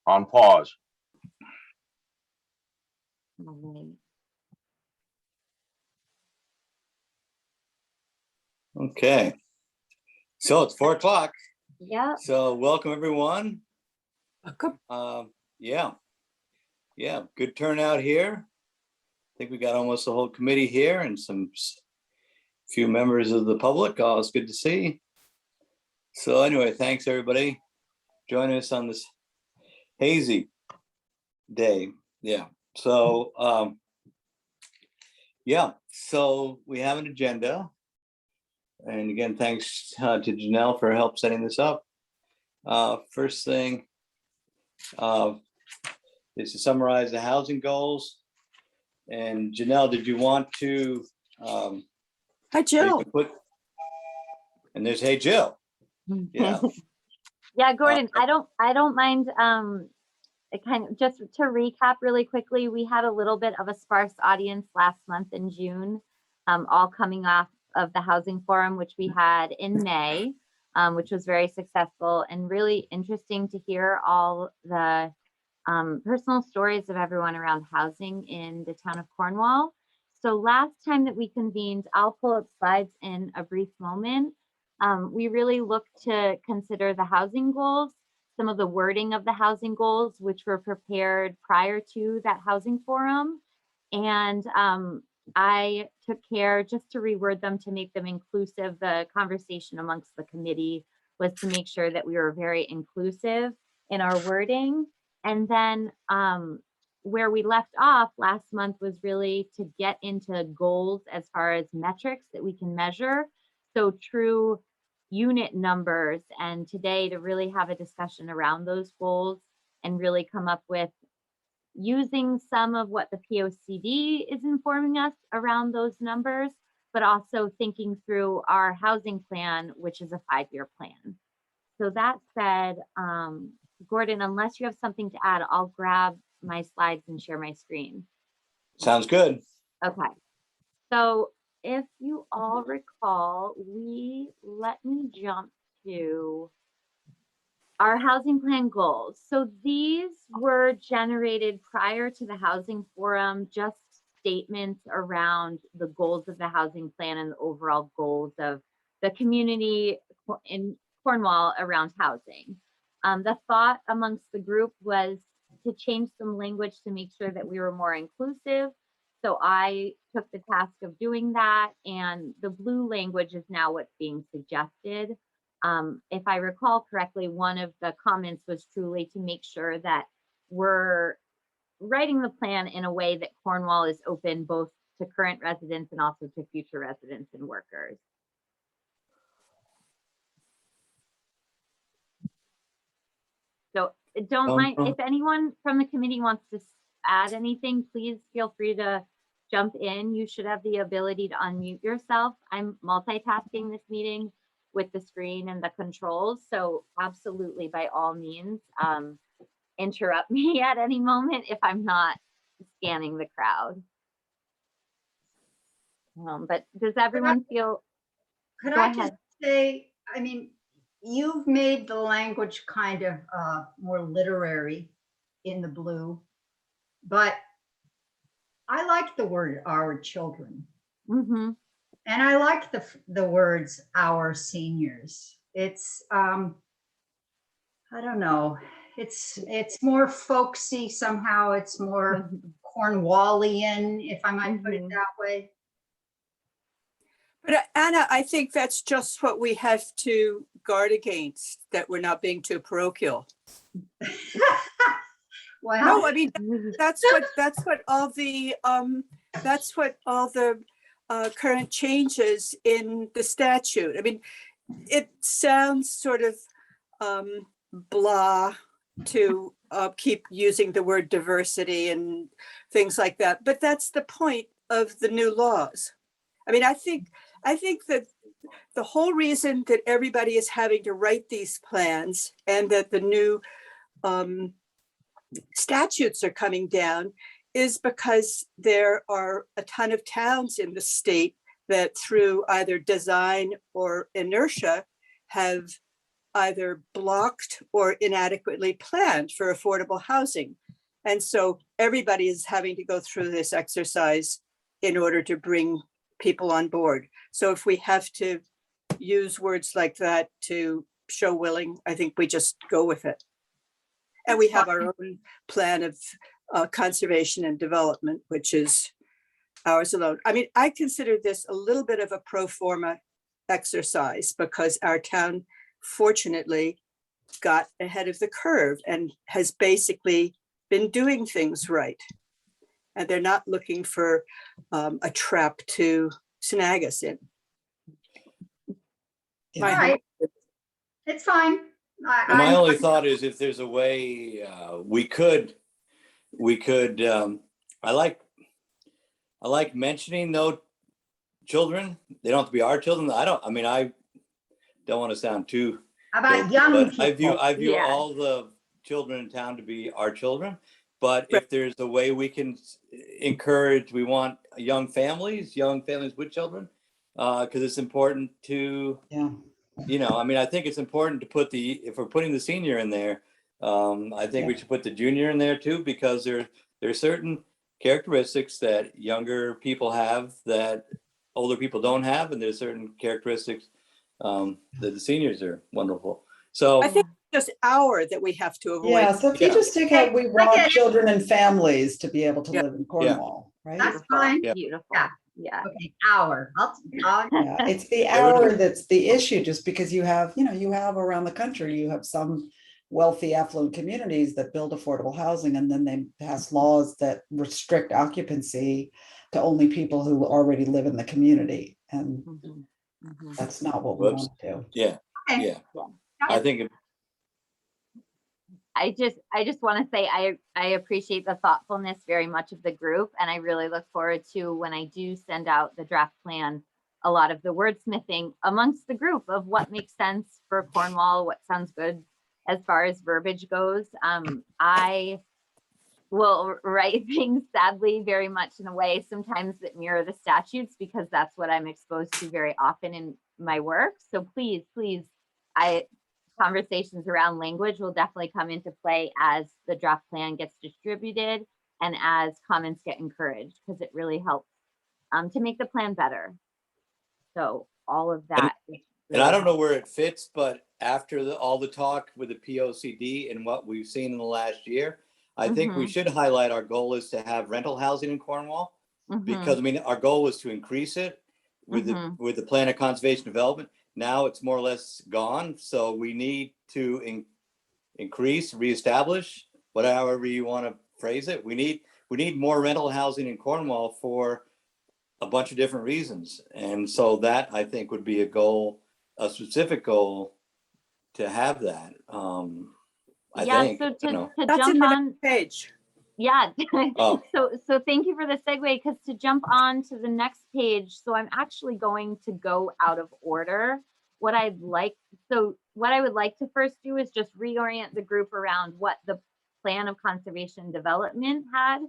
On pause. All right. Okay, so it's 4 o'clock. Yeah. So welcome everyone. Welcome. Yeah, good turnout here. I think we got almost the whole committee here and some few members of the public. Oh, it's good to see. So anyway, thanks everybody joining us on this hazy day. Yeah. So so we have an agenda. And again, thanks to Janelle for help setting this up. First thing is to summarize the housing goals. And Janelle, did you want to? Hi, Jill. And there's Hey Jill. Yeah. Yeah, Gordon, I don't mind. Kind of just to recap really quickly, we had a little bit of a sparse audience last month in June, all coming off of the housing forum, which we had in May, which was very successful and really interesting to hear all the personal stories of everyone around housing in the town of Cornwall. So last time that we convened, I'll pull up slides in a brief moment. We really looked to consider the housing goals, some of the wording of the housing goals, which were prepared prior to that housing forum. And I took care just to reword them to make them inclusive. The conversation amongst the committee was to make sure that we were very inclusive in our wording. And then where we left off last month was really to get into goals as far as metrics that we can measure. So true unit numbers, and today to really have a discussion around those goals and really come up with using some of what the POCD is informing us around those numbers, but also thinking through our housing plan, which is a 5-year plan. So that said, Gordon, unless you have something to add, I'll grab my slides and share my screen. Sounds good. Okay. So if you all recall, let me jump to our housing plan goals. So these were generated prior to the housing forum, just statements around the goals of the housing plan and the overall goals of the community in Cornwall around housing. The thought amongst the group was to change some language to make sure that we were more inclusive. So I took the task of doing that, and the blue language is now what's being suggested. If I recall correctly, one of the comments was truly to make sure that we're writing the plan in a way that Cornwall is open both to current residents and also to future residents and workers. So don't mind if anyone from the committee wants to add anything, please feel free to jump in. You should have the ability to unmute yourself. I'm multitasking this meeting with the screen and the controls. So absolutely, by all means, interrupt me at any moment if I'm not scanning the crowd. But does everyone feel? Could I just say, I mean, you've made the language kind of more literary in the blue, but I like the word "our children." Mm-hmm. And I like the words "our seniors." It's I don't know. It's more folksy somehow. It's more Cornwallian, if I might put it that way. But Anna, I think that's just what we have to guard against, that we're not being too parochial. Well, no, I mean that's what all the current changes in the statute. I mean, it sounds sort of blah to keep using the word diversity and things like that, but that's the point of the new laws. I mean, I think that the whole reason that everybody is having to write these plans and that the new statutes are coming down is because there are a ton of towns in the state that through either design or inertia have either blocked or inadequately planned for affordable housing. And so everybody is having to go through this exercise in order to bring people on board. So if we have to use words like that to show willing, I think we just go with it. And we have our own plan of conservation and development, which is ours alone. I mean, I consider this a little bit of a pro forma exercise because our town fortunately got ahead of the curve and has basically been doing things right. And they're not looking for a trap to snag us in. All right. It's fine. And my only thought is if there's a way we could, I like mentioning no children. They don't have to be our children. I don't want to sound too, How about young but people? I view Yeah. all the children in town to be our children. But if there's a way we can encourage, we want young families with children, because it's important to, I think it's important to put if we're putting the senior in there, I think we should put the junior in there too, because there are certain characteristics that younger people have that older people don't have, and there's certain characteristics that the seniors are wonderful. So I think just our that we have to avoid. Yeah, so if you just take out, we I get want it. children and families to be able to live in Cornwall, right? That's fine. Yeah. Beautiful. Yeah. Yeah. Okay, hour. Yeah, it's the hour that's the issue, just because you have around the country, you have some wealthy affluent communities that build affordable housing, and then they pass laws that restrict occupancy to only people who already live in the community. And Mhm. Mhm. that's not what we Whoops. want to do. yeah, Okay. yeah. Yeah. I think I just want to say I appreciate the thoughtfulness very much of the group, and I really look forward to when I do send out the draft plan, a lot of the wordsmithing amongst the group of what makes sense for Cornwall, what sounds good as far as verbiage goes. I will write things sadly very much in a way sometimes that mirror the statutes, because that's what I'm exposed to very often in my work. So please, conversations around language will definitely come into play as the draft plan gets distributed and as comments get encouraged, because it really helps to make the plan better. So all of that. And I don't know where it fits, but after all the talk with the POCD and what we've seen in the last year, I think we should highlight our goal is to have rental housing in Cornwall, because our goal was to increase it with the plan of conservation development. Now it's more or less gone, so we need to increase, reestablish, whatever you want to phrase it. We need more rental housing in Cornwall for a bunch of different reasons, and so that I think would be a specific goal to have that. I think. So to That's in jump the on. next page. Yeah. Oh. So thank you for the segue, because to jump on to the next page, so I'm actually going to go out of order. What I would like to first do is just reorient the group around what the plan of conservation development had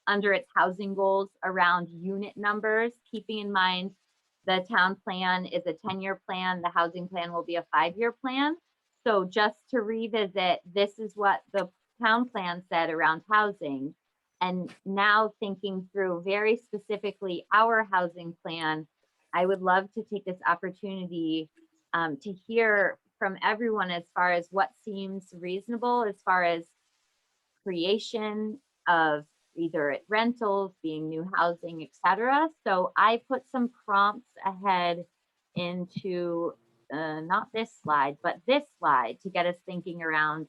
under its housing goals around unit numbers, keeping in mind the town plan is a 10-year plan, the housing plan will be a 5-year plan. So just to revisit, this is what the town plan said around housing. And now thinking through very specifically our housing plan, I would love to take this opportunity to hear from everyone as far as what seems reasonable as far as creation of either rentals, being new housing, etc. So I put some prompts ahead into not this slide, but this slide to get us thinking around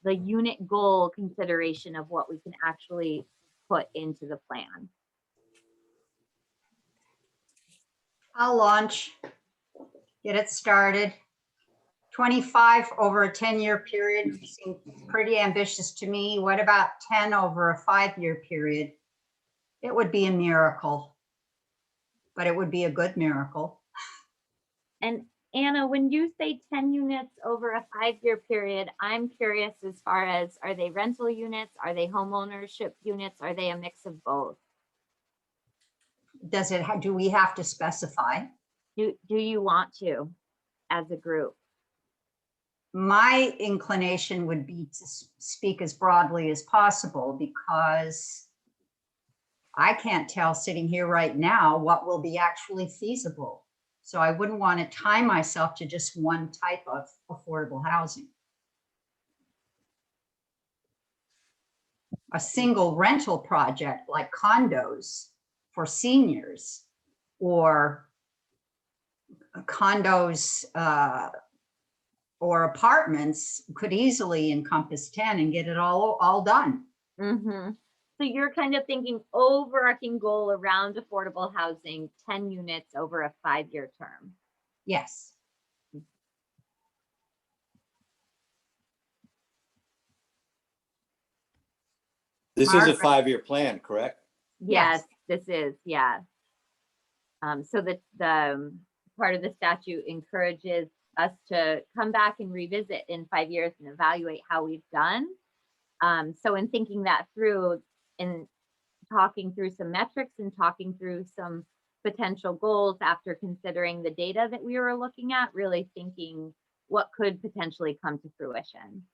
the unit goal consideration of what we can actually put into the plan. I'll launch, get it started. 25 over a 10-year period seemed pretty ambitious to me. What about 10 over a 5-year period? It would be a miracle, but it would be a good miracle. And Anna, when you say 10 units over a 5-year period, I'm curious as far as, are they rental units? Are they home ownership units? Are they a mix of both? Do we have to specify? Do you want to as a group? my inclination would be to speak as broadly as possible, because I can't tell sitting here right now what will be actually feasible. So I wouldn't want to tie myself to just one type of affordable housing. A single rental project like condos for seniors, or condos or apartments could easily encompass 10 and get it all done. Mm-hmm. So you're kind of thinking overarching goal around affordable housing, 10 units over a 5-year term. Yes. This is a Margaret. 5-year plan, correct? Yes, Yes. this is, yeah. So that the part of the statute encourages us to come back and revisit in 5 years and evaluate how we've done. So in thinking that through and talking through some metrics and talking through some potential goals after considering the data that we were looking at, really thinking what could potentially come to fruition.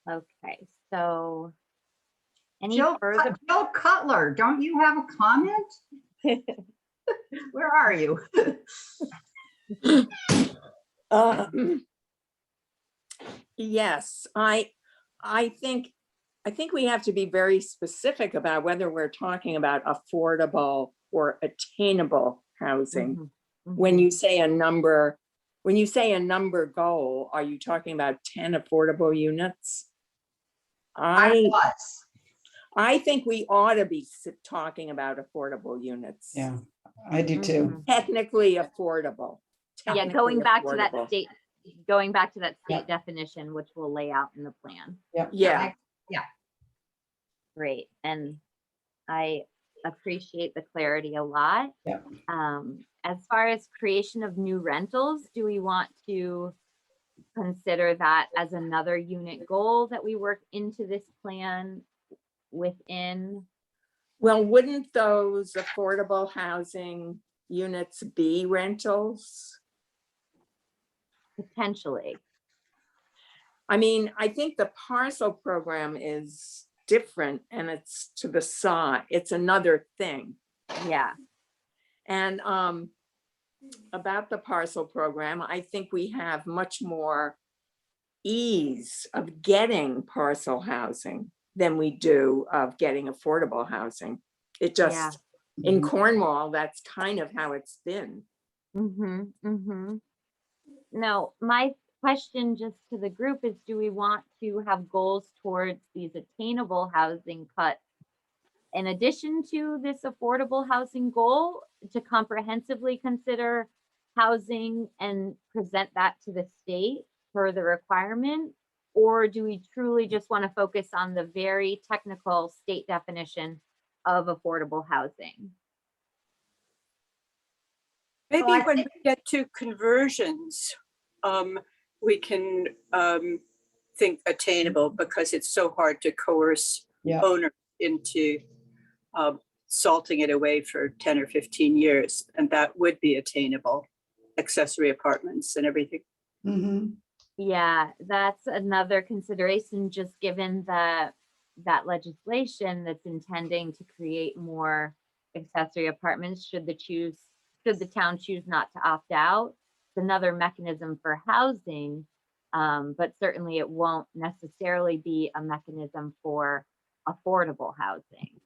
Okay, so any Jill further? Cutler, don't you have a comment? Where are you? Yes, I think we have to be very specific about whether we're talking about affordable or attainable housing. Mhm, When mhm. you say a number, goal, are you talking about 10 affordable units? I was. I think we ought to be talking about affordable units. Yeah, I do too. Mhm. Technically affordable. Yeah, Technically going back to that affordable. state Yeah. definition, which we'll lay out in the plan. Yeah, Great, and I appreciate the clarity a lot. Yeah. As far as creation of new rentals, do we want to consider that as another unit goal that we work into this plan within? well, wouldn't those affordable housing units be rentals? Potentially. I mean, I think the parcel program is different and it's to the side, it's another thing. Yeah. And about the parcel program, I think we have much more ease of getting parcel housing than we do of getting affordable housing. It just, in Mhm. Cornwall, that's kind of how it's been. Mm-hmm. Mm-hmm. Now, my question just to the group is, do we want to have goals towards these attainable housing cuts in addition to this affordable housing goal, to comprehensively consider housing and present that to the state for the requirement? Or do we truly just want to focus on the very technical state definition of affordable housing? Maybe I when we get to conversions, we can think attainable, because it's so hard to coerce Yeah. owners into salting it away for 10 or 15 years. And that would be attainable, accessory apartments and everything. Mhm. Yeah, that's another consideration, just given that legislation that's intending to create more accessory apartments, should the town choose not to opt out. It's another mechanism for housing, but certainly it won't necessarily be a mechanism for affordable housing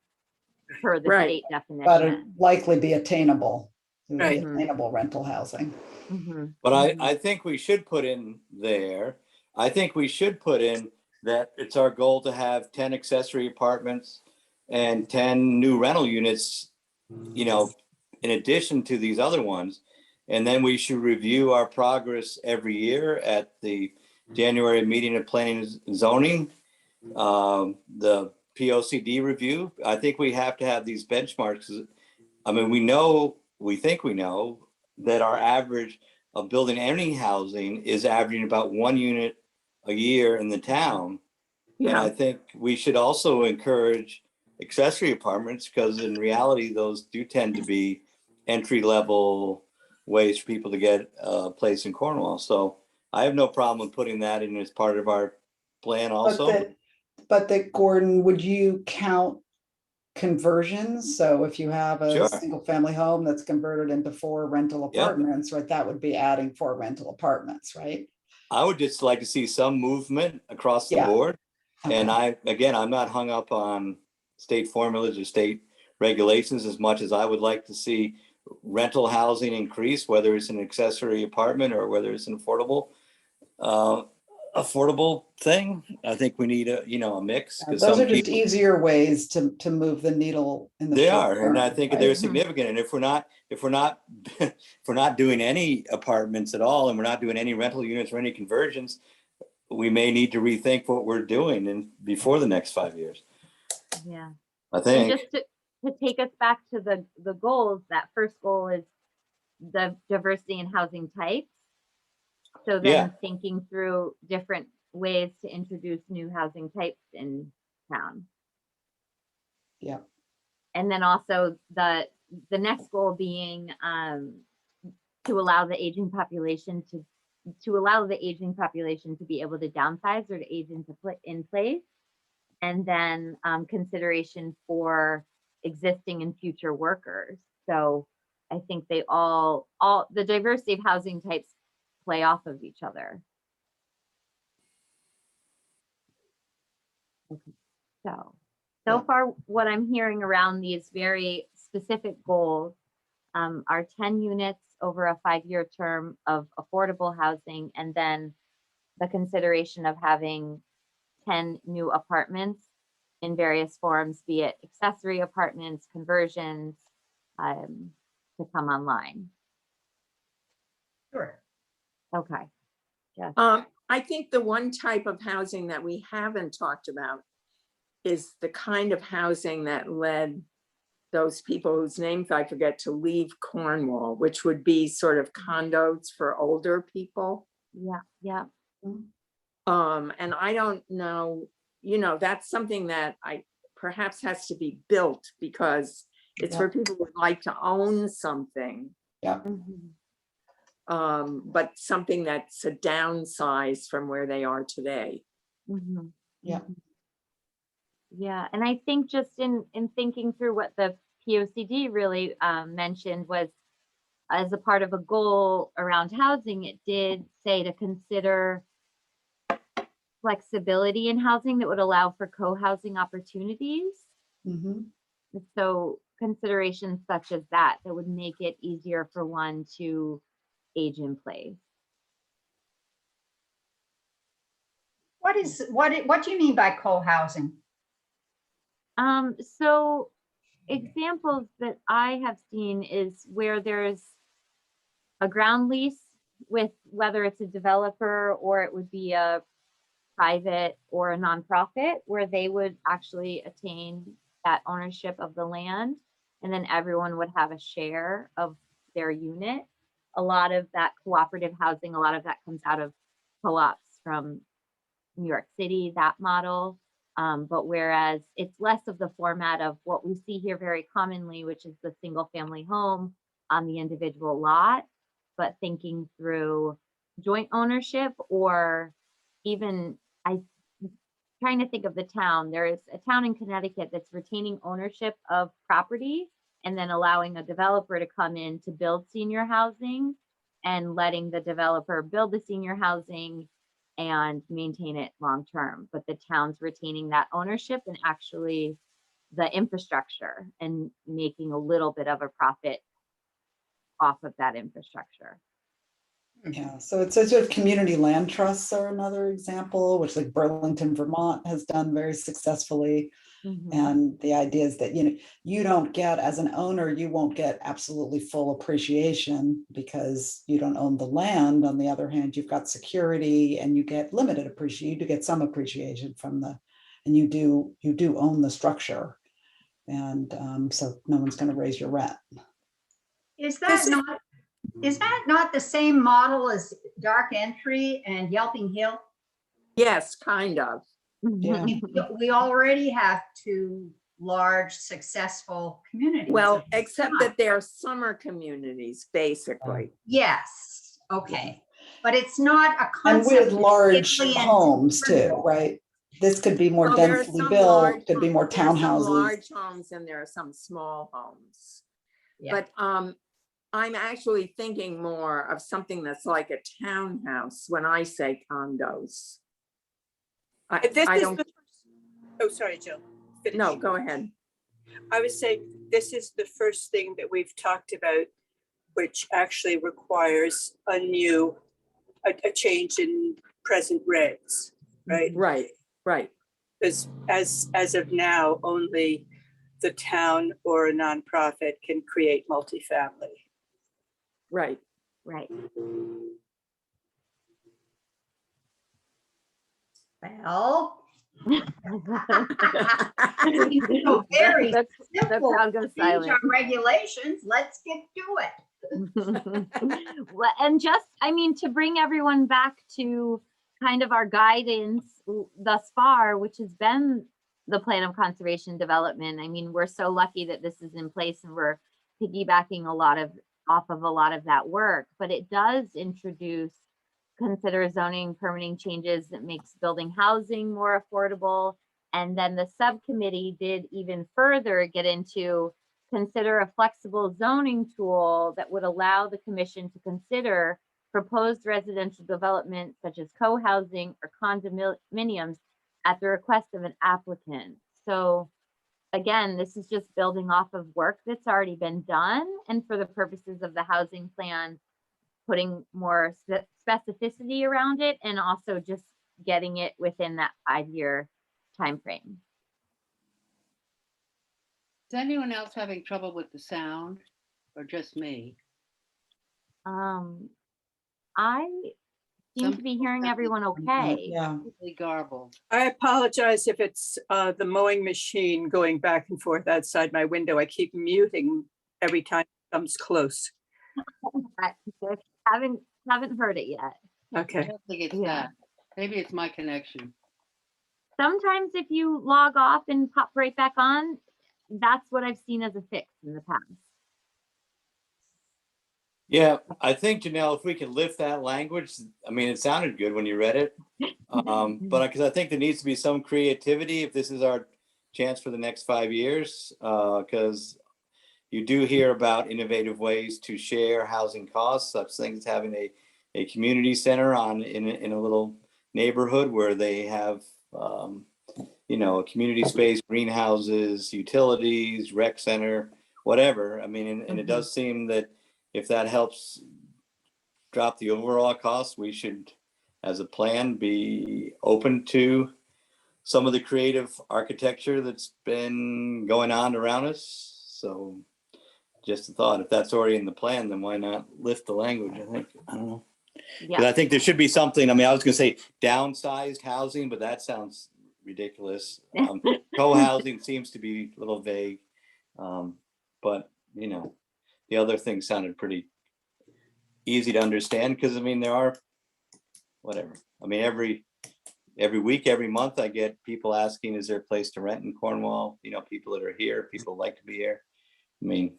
per the Right. state But it'd definition. likely be attainable. It would be Right. Attainable rental housing. Mhm, But mhm. I think we should put in there, I think we should put in that it's our goal to have 10 accessory apartments and 10 new rental units, you know, in addition to these other ones. And then we should review our progress every year at the January meeting of planning and zoning. The POCD review, I think we have to have these benchmarks. I mean, we think we know that our average of building any housing is averaging about 1 unit a year in the town. And I Yeah, think we should also encourage accessory apartments, because in reality, those do tend to be entry level ways for people to get a place in Cornwall. So I have no problem with putting that in as part of our plan also. But that, Gordon, would you count conversions? So if you have a Sure. single family home that's converted into 4 rental Yeah. apartments, right, that would be adding 4 rental apartments, right? I would just like to see some movement across the Yeah. board. And Okay. I'm not hung up on state formulas or state regulations as much as I would like to see rental housing increase, whether it's an accessory apartment or whether it's an affordable thing. I think we need a mix, because Those some are just people, easier ways to move the needle in the they short are, and I term, think right? they're significant. And if we're not if we're not doing any apartments at all, and we're not doing any rental units or any conversions, we may need to rethink what we're doing before the next 5 years. Yeah. I And think. just to take us back to the goals, that first goal is the diversity in housing types. So then Yeah. thinking through different ways to introduce new housing types in town. Yeah. And then also the next goal being to allow the aging population to be able to downsize or to age in place. And then consideration for existing and future workers. So I think they all the diversity of housing types play off of each other. Okay. So Yeah. far what I'm hearing around these very specific goals are 10 units over a 5-year term of affordable housing, and then the consideration of having 10 new apartments in various forms, be it accessory apartments, conversions, to come online. Sure. Okay. Yes. I think the one type of housing that we haven't talked about is the kind of housing that led those people whose names I forget to leave Cornwall, which would be sort of condos for older people. Yeah. Yeah. And I don't know, that's something that perhaps has to be built, because it's for people who would like to own something. Yeah. But something that's a downsize from where they are today. Mm-hmm. Yeah. Yeah, and I think just in thinking through what the POCD really mentioned was, as a part of a goal around housing, it did say to consider flexibility in housing that would allow for co-housing opportunities. Mm-hmm. So considerations such as that would make it easier for one to age in place. What do you mean by co-housing? So examples that I have seen is where there's a ground lease with, whether it's a developer or it would be a private or a nonprofit, where they would actually attain that ownership of the land, and then everyone would have a share of their unit. A lot of that cooperative housing, a lot of that comes out of co-ops from New York City, that model. But whereas it's less of the format of what we see here very commonly, which is the single family home on the individual lot, but thinking through joint ownership, or even, I'm trying to think of the town. There is a town in Connecticut that's retaining ownership of property and then allowing a developer to come in to build senior housing, and letting the developer build the senior housing and maintain it long term. But the town's retaining that ownership and actually the infrastructure, and making a little bit of a profit off of that infrastructure. Yeah, so it's sort of community land trusts are another example, which like Burlington, Vermont has done very successfully. And the idea is that, you don't get, as an owner, you won't get absolutely full appreciation because you don't own the land. On the other hand, you've got security and you get limited appreciation. You do get some appreciation from and you do own the structure. And so no one's going to raise your rent. Is that not the same model as Dark Entry and Yelping Hill? Yes, kind of. Yeah. We already have 2 large, successful communities. Well, of this except kind. that they're summer communities, basically. Yes, okay, but it's not a And concept. with large particularly in- homes too, right? This could be more Well, there are densely some built, large could be more there are some townhouses. large homes and there are some small homes. Yeah. But I'm actually thinking more of something that's like a townhouse when I say condos. This I is don't, the oh, sorry, Jill. Finish. no, go ahead. I was saying, this is the first thing that we've talked about, which actually requires a change in present regs, right? Right, right. Because as of now, only the town or a nonprofit can create multifamily. Right. Right. Well. So very the simple crowd goes change silent. our regulations, let's get to it. Well, and just, I mean, to bring everyone back to kind of our guidance thus far, which has been the plan of conservation development. I mean, we're so lucky that this is in place and we're piggybacking off of a lot of that work, but it does consider zoning permitting changes that makes building housing more affordable. And then the subcommittee did even further get into consider a flexible zoning tool that would allow the commission to consider proposed residential development such as co-housing or condominiums at the request of an applicant. So again, this is just building off of work that's already been done. And for the purposes of the housing plan, putting more specificity around it and also just getting it within that 5-year timeframe. Is anyone else having trouble with the sound or just me? I seem to be hearing everyone okay. Yeah. Really garbled. I apologize if it's the mowing machine going back and forth outside my window. I keep muting every time it comes close. I haven't heard it yet. I Okay. don't think it's Yeah. that. Maybe it's my connection. Sometimes if you log off and pop right back on, that's what I've seen as a fix in the past. Yeah, I think, Janelle, if we can lift that language, I mean, it sounded good when you read it. But because I think there needs to be some creativity if this is our chance for the next 5 years, because you do hear about innovative ways to share housing costs, such things as having a community center in a little neighborhood where they have, a community space, greenhouses, utilities, rec center, whatever. I mean, and it does seem that if that helps drop the overall cost, we should, as a plan, be open to some of the creative architecture that's been going on around us. So just a thought, if that's already in the plan, then why not lift the language? I don't know. Yeah. 'Cause I think there should be something. I mean, I was gonna say downsized housing, but that sounds ridiculous. Co-housing seems to be a little vague. But the other thing sounded pretty easy to understand, because I mean, there are whatever. I mean, every week, every month, I get people asking, is there a place to rent in Cornwall? People that are here, people like to be here. I mean,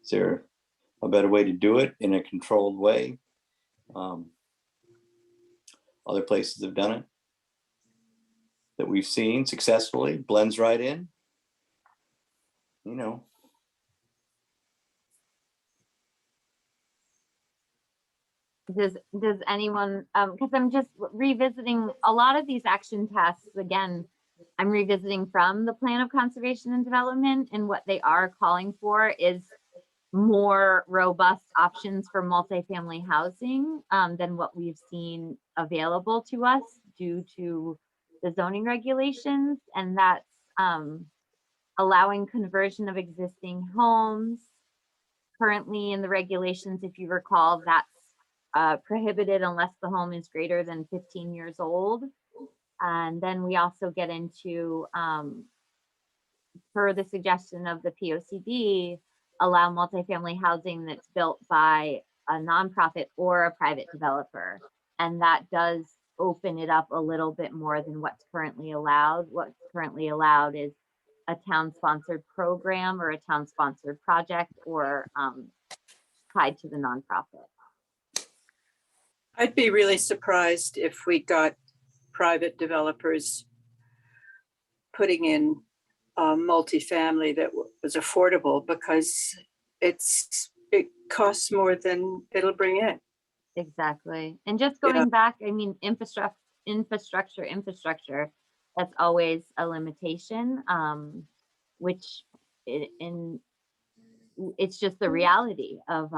is there a better way to do it in a controlled way? Other places have done it that we've seen successfully, blends right in. Does anyone, because I'm just revisiting a lot of these action tasks again, I'm revisiting from the plan of conservation and development, and what they are calling for is more robust options for multifamily housing than what we've seen available to us due to the zoning regulations. And that's allowing conversion of existing homes. Currently in the regulations, if you recall, that's prohibited unless the home is greater than 15 years old. And then we also get into, per the suggestion of the POCD, allow multifamily housing that's built by a nonprofit or a private developer. And that does open it up a little bit more than what's currently allowed. What's currently allowed is a town-sponsored program or a town-sponsored project or tied to the nonprofit. I'd be really surprised if we got private developers putting in multifamily that was affordable, because it costs more than it'll bring in. Exactly. And just Yeah. going back, I mean, infrastructure, that's always a limitation, which it's just the reality of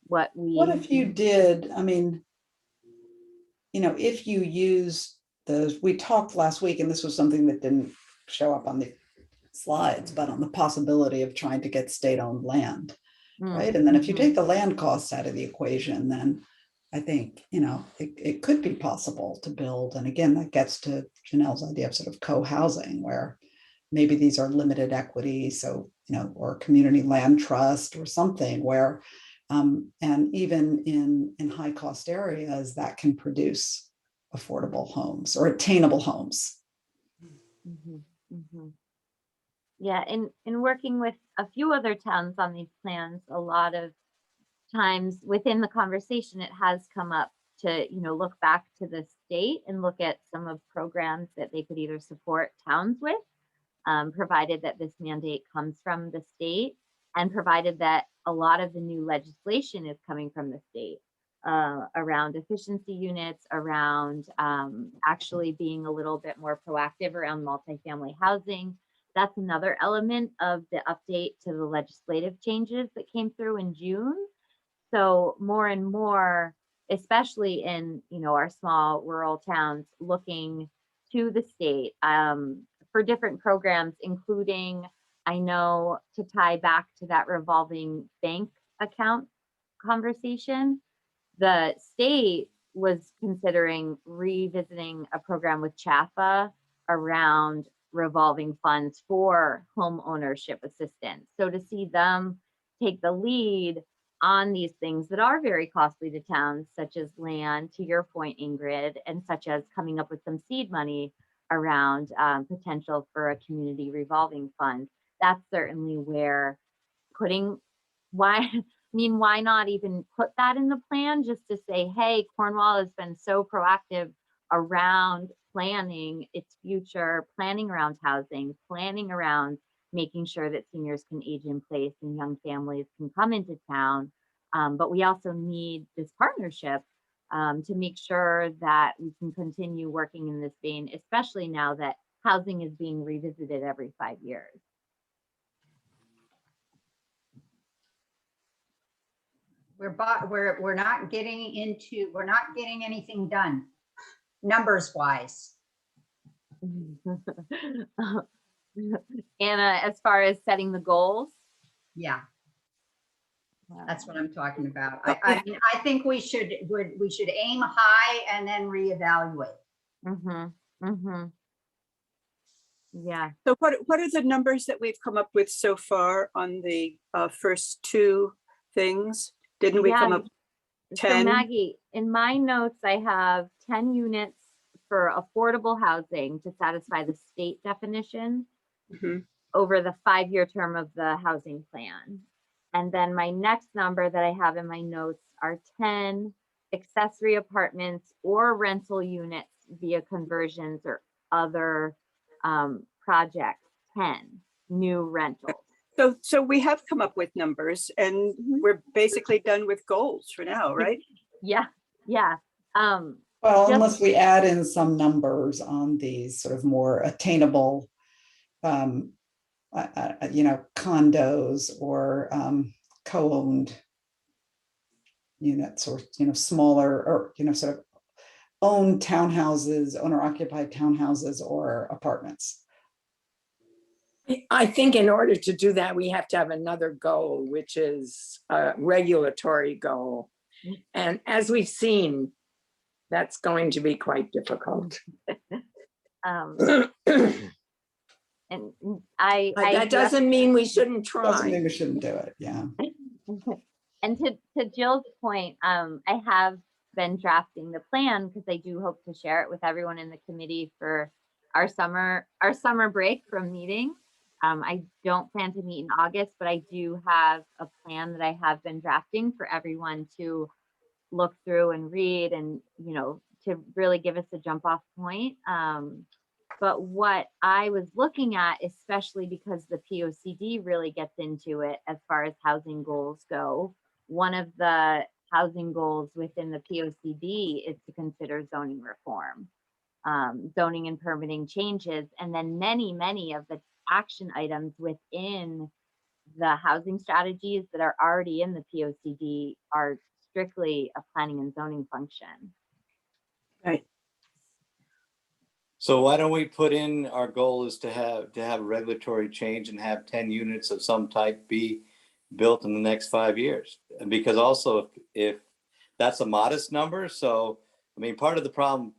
what if you did, I mean, if you use those, we talked last week, and this was something that didn't show up on the slides, but on the possibility of trying to get state-owned land, right? And then if you take the land costs out of the equation, then I think, it could be possible to build. And again, that gets to Janelle's idea of sort of co-housing, where maybe these are limited equity, so, or community land trust or something where, and even in high cost areas that can produce affordable homes or attainable homes. Yeah, in working with a few other towns on these plans, a lot of times within the conversation, it has come up to, look back to the state and look at some of programs that they could either support towns with, provided that this mandate comes from the state, and provided that a lot of the new legislation is coming from the state around efficiency units, around actually being a little bit more proactive around multifamily housing. That's another element of the update to the legislative changes that came through in June. So more and more, especially in our small rural towns, looking to the state for different programs, including, I know, to tie back to that revolving bank account conversation, the state was considering revisiting a program with CHAFA around revolving funds for home ownership assistance. So to see them take the lead on these things that are very costly to towns, such as land, to your point, Ingrid, and such as coming up with some seed money around potential for a community revolving fund. That's certainly where why not even put that in the plan, just to say, hey, Cornwall has been so proactive around planning its future, planning around housing, planning around making sure that seniors can age in place and young families can come into town. But we also need this partnership to make sure that we can continue working in this vein, especially now that housing is being revisited every 5 years. We're not getting anything done, numbers wise. Anna, as far as setting the goals? Yeah, that's what I'm talking about. I mean, I think we should aim high and then reevaluate. Yeah. So what are the numbers that we've come up with so far on the first two things? Didn't we come up with 10? So Maggie, in my notes, I have 10 units for affordable housing to satisfy the state definition over the 5-year term of the housing plan. And then my next number that I have in my notes are 10 accessory apartments or rental units via conversions or other projects, 10 new rentals. So we have come up with numbers, and we're basically done with goals for now, right? Yeah. Well, unless we add in some numbers on these sort of more attainable, condos or co-owned units, or smaller, or sort of owned townhouses, owner-occupied townhouses or apartments. I think in order to do that, we have to have another goal, which is a regulatory goal. And as we've seen, that's going to be quite difficult. And that doesn't mean we shouldn't Doesn't mean try. we shouldn't do it, yeah. And to Jill's point, I have been drafting the plan because I do hope to share it with everyone in the committee for our summer break from meeting. I don't plan to meet in August, but I do have a plan that I have been drafting for everyone to look through and read, and to really give us a jump off point. But what I was looking at, especially because the POCD really gets into it as far as housing goals go, one of the housing goals within the POCD is to consider zoning reform, zoning and permitting changes, and then many of the action items within the housing strategies that are already in the POCD are strictly a planning and zoning function. Right. So why don't we put in, our goal is to have regulatory change and have 10 units of some type be built in the next 5 years. And because also if that's a modest number, so I mean, part of the problem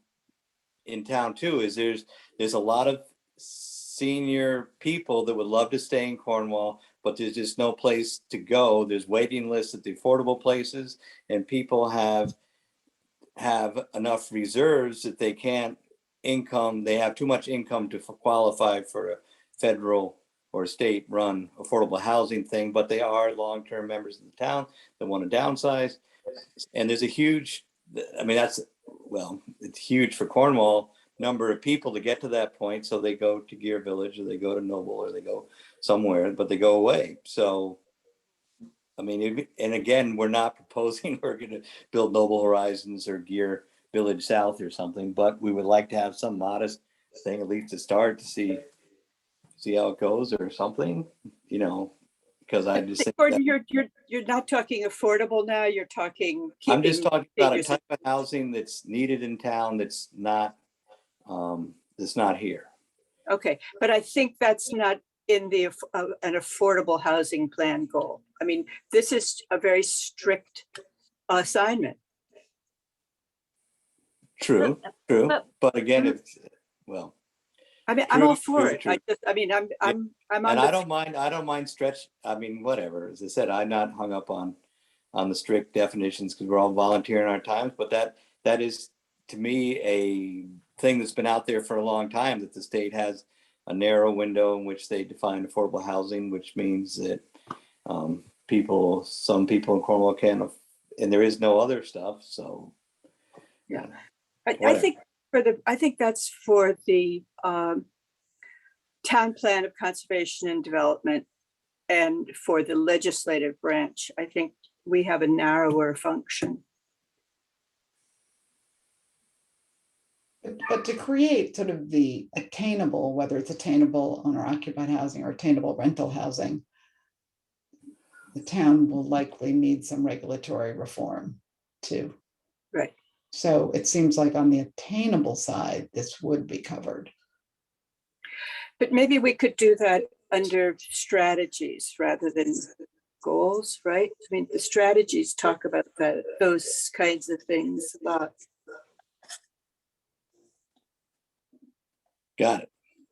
in town too is there's a lot of senior people that would love to stay in Cornwall, but there's just no place to go. There's waiting lists at the affordable places, and people have enough reserves that they can't they have too much income to qualify for a federal or state run affordable housing thing, but they are long-term members of the town that want to downsize. And there's a huge, I mean, it's huge for Cornwall number of people to get to that point. So they go to Gear Village, or they go to Noble, or they go somewhere, but they go away. So, I mean, and again, we're not proposing we're going to build Noble Horizons or Gear Village South or something, but we would like to have some modest thing, at least to start, to see how it goes or something, because I just think Gordon, you're not talking affordable now. You're talking. I'm just talking about a seniors- type of housing that's needed in town that's not here. Okay, but I think that's not in the an affordable housing plan goal. I mean, this is a very strict assignment. True. But again, it's, well, I mean, I'm True, all for true, it. true. I'm on and the I don't mind stretch. I mean, whatever. As I said, I'm not hung up on the strict definitions because we're all volunteering our times. But that is, to me, a thing that's been out there for a long time, that the state has a narrow window in which they define affordable housing, which means that some people in Cornwall can't, and there is no other stuff. So Yeah. whatever. I think that's for the town plan of conservation and development, and for the legislative branch. I think we have a narrower function. But to create sort of the attainable, whether it's attainable owner occupied housing or attainable rental housing, the town will likely need some regulatory reform too. Right. So it seems like on the attainable side, this would be covered. But maybe we could do that under strategies rather than goals, right? I mean, the strategies talk about those kinds of things a lot. Got it.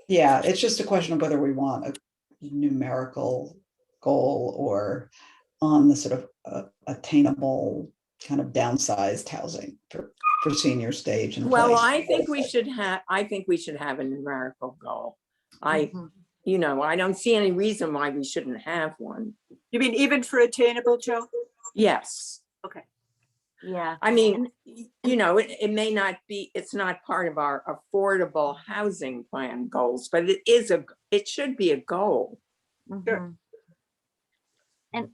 Yeah, it's just a question of whether we want a numerical goal or on the sort of attainable kind of downsized housing for senior stage in Well, place. I think we should have a numerical goal. I don't see any reason why we shouldn't have one. You mean even for attainable, Joe? Yes. Okay. Yeah. I mean, it may not be, it's not part of our affordable housing plan goals, but it should be a goal. Mhm. And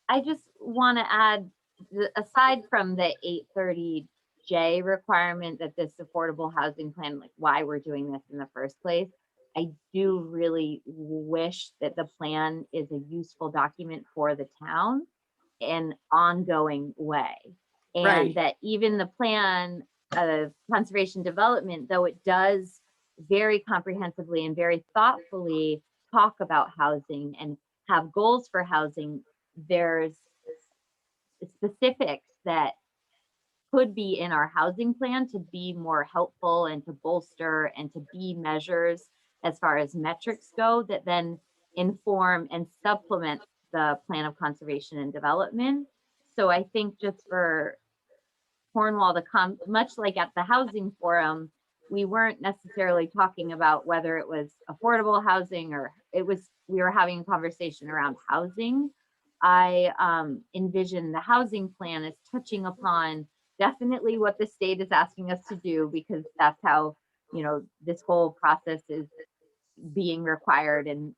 I just want to add, aside from the 830J requirement that this affordable housing plan, like why we're doing this in the first place, I do really wish that the plan is a useful document for the town in ongoing way. And Right. that even the plan of conservation development, though it does very comprehensively and very thoughtfully talk about housing and have goals for housing, there's specifics that could be in our housing plan to be more helpful and to bolster and to be measures as far as metrics go that then inform and supplement the plan of conservation and development. So I think just for Cornwall to come, much like at the housing forum, we weren't necessarily talking about whether it was affordable housing or we were having a conversation around housing. I envision the housing plan as touching upon definitely what the state is asking us to do, because that's how, this whole process is being required, and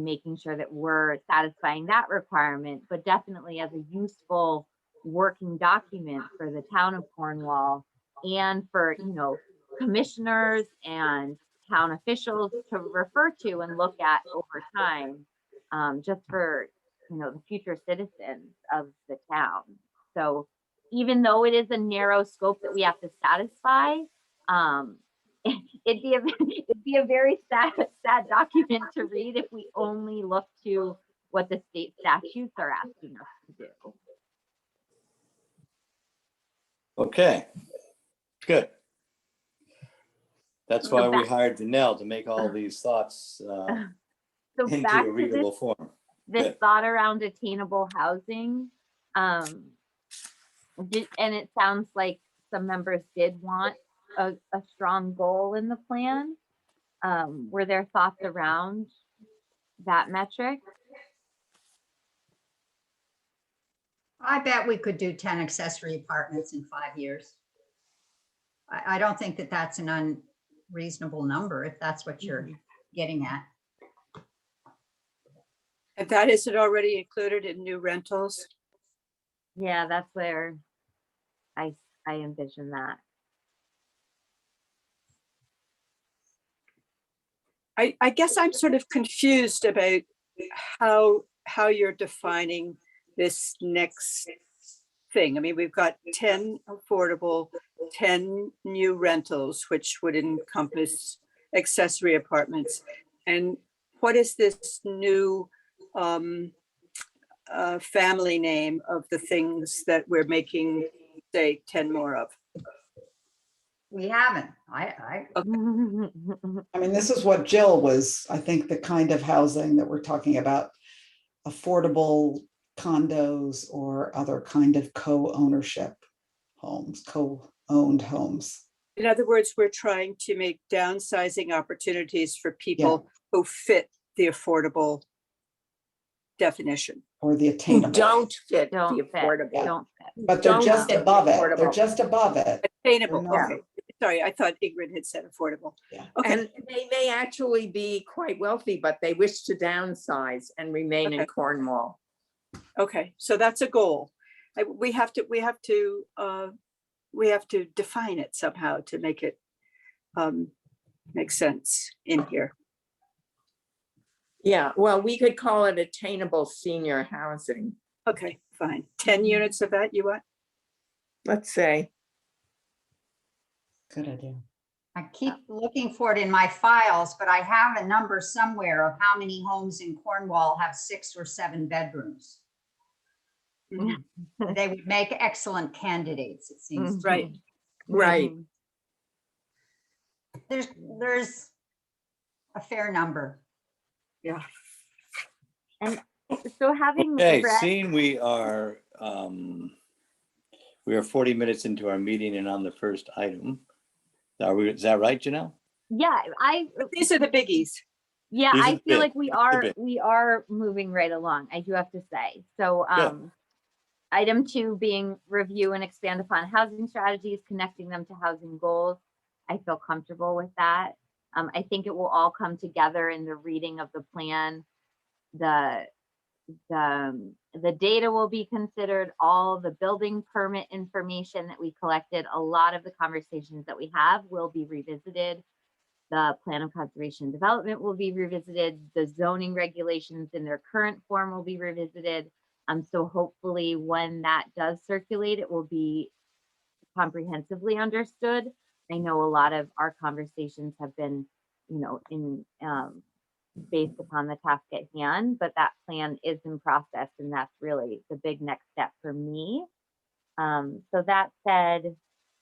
making sure that we're satisfying that requirement, but definitely as a useful working document for the town of Cornwall and for, commissioners and town officials to refer to and look at over time, just for, the future citizens of the town. So even though it is a narrow scope that we have to satisfy, it'd be a very sad document to read if we only look to what the state statutes are asking us to do. Okay, good. That's why we back- hired Danelle to make all these thoughts So into back a to readable form. this Good. thought around attainable housing. And it sounds like some members did want a strong goal in the plan. Were there thoughts around that metric? I bet we could do 10 accessory apartments in 5 years. I don't think that that's an unreasonable number if that's what you're getting at. And that isn't already included in new rentals. Yeah, that's where I envision that. I guess I'm sort of confused about how you're defining this next thing. I mean, we've got 10 affordable, 10 new rentals, which would encompass accessory apartments. And what is this new family name of the things that we're making, say, 10 more of? We haven't. I mean, this is what Jill was, I think, the kind of housing that we're talking about, affordable condos or other kind of co-ownership homes, co-owned homes. In other words, we're trying to make downsizing opportunities for people who fit the affordable definition. Or the Who attainable. don't fit the Don't fit, affordable. don't fit. But they're don't just fit above it. They're affordable. just above it. Attainable, They're not- okay. Sorry, I thought Ingrid had said affordable. Yeah. Okay, And they may actually be quite wealthy, but they wish to downsize and remain in Okay. Cornwall. okay, so that's a goal. We have to define it somehow to make it make sense in here. Yeah, well, we could call it attainable senior housing, Okay, fine. 10 units of that you want? let's say. Good idea. I keep looking for it in my files, but I have a number somewhere of how many homes in Cornwall have 6 or 7 bedrooms. Mhm. They would make excellent candidates, it seems. to Right. me. Right. There's a fair number. Yeah. So having Okay, read, seeing we are 40 minutes into our meeting and on the first item. Is that right, Janelle? yeah, These are the biggies. yeah, These are I the feel big- like we these are are big. moving right along. I do have to say. So, item 2 being review and expand upon housing strategies, connecting them to housing goals. I feel comfortable with that. I think it will all come together in the reading of the plan. The data will be considered, all the building permit information that we collected, a lot of the conversations that we have will be revisited. The plan of conservation and development will be revisited. The zoning regulations in their current form will be revisited. So hopefully when that does circulate, it will be comprehensively understood. I know a lot of our conversations have been, based upon the task at hand, but that plan is in process, and that's really the big next step for me. So that said,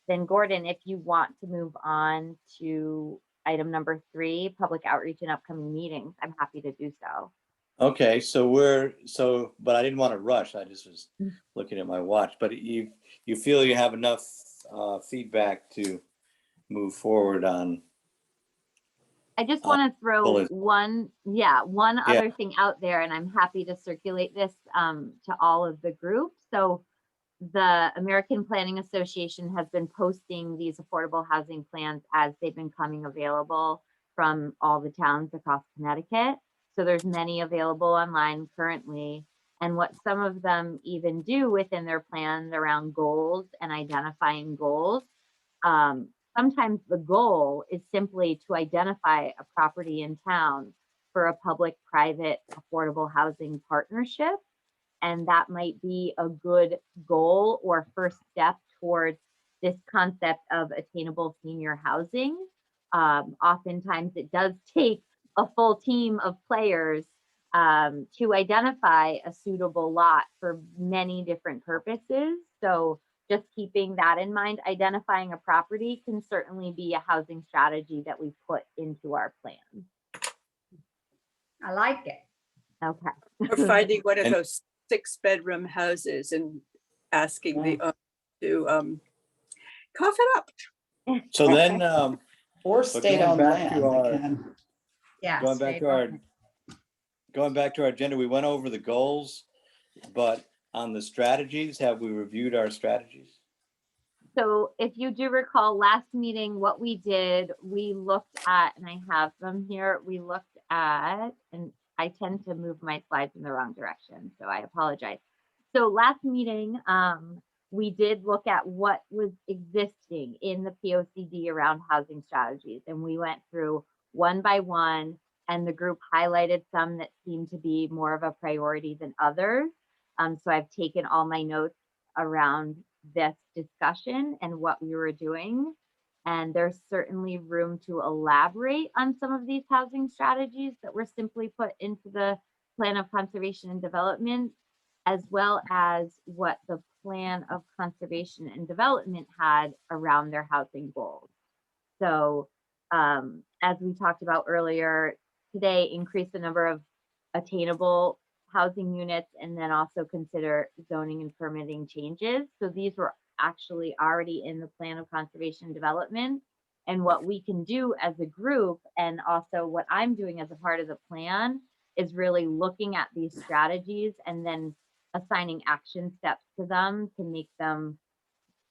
then Gordon, if you want to move on to item number 3, public outreach and upcoming meetings, I'm happy to do so. Okay, but I didn't want to rush. I just was looking at my watch, but you feel you have enough feedback to move forward on. I just want to throw bullet. one Yeah. other thing out there, and I'm happy to circulate this to all of the groups. So the American Planning Association has been posting these affordable housing plans as they've been coming available from all the towns across Connecticut. So there's many available online currently. And what some of them even do within their plans around goals and identifying goals, sometimes the goal is simply to identify a property in town for a public-private affordable housing partnership. And that might be a good goal or first step towards this concept of attainable senior housing. Oftentimes it does take a full team of players to identify a suitable lot for many different purposes. So just keeping that in mind, identifying a property can certainly be a housing strategy that we put into our plan. I like it. Okay. Or finding one of And- those 6-bedroom houses and asking the owner to cough it up. So then, Or But state going on back to land our- again. Yeah. going back stay to our, open. going back to our agenda, we went over the goals, but on the strategies, have we reviewed our strategies? So if you do recall last meeting, what we did, we looked at, and I have them here, we looked at, and I tend to move my slides in the wrong direction, so I apologize. So last meeting, we did look at what was existing in the POCD around housing strategies, and we went through one by one, and the group highlighted some that seemed to be more of a priority than others. So I've taken all my notes around this discussion and what we were doing. And there's certainly room to elaborate on some of these housing strategies that were simply put into the plan of conservation and development, as well as what the plan of conservation and development had around their housing goals. So as we talked about earlier today, increase the number of attainable housing units, and then also consider zoning and permitting changes. So these were actually already in the plan of conservation and development. And what we can do as a group, and also what I'm doing as a part of the plan, is really looking at these strategies and then assigning action steps to them to make them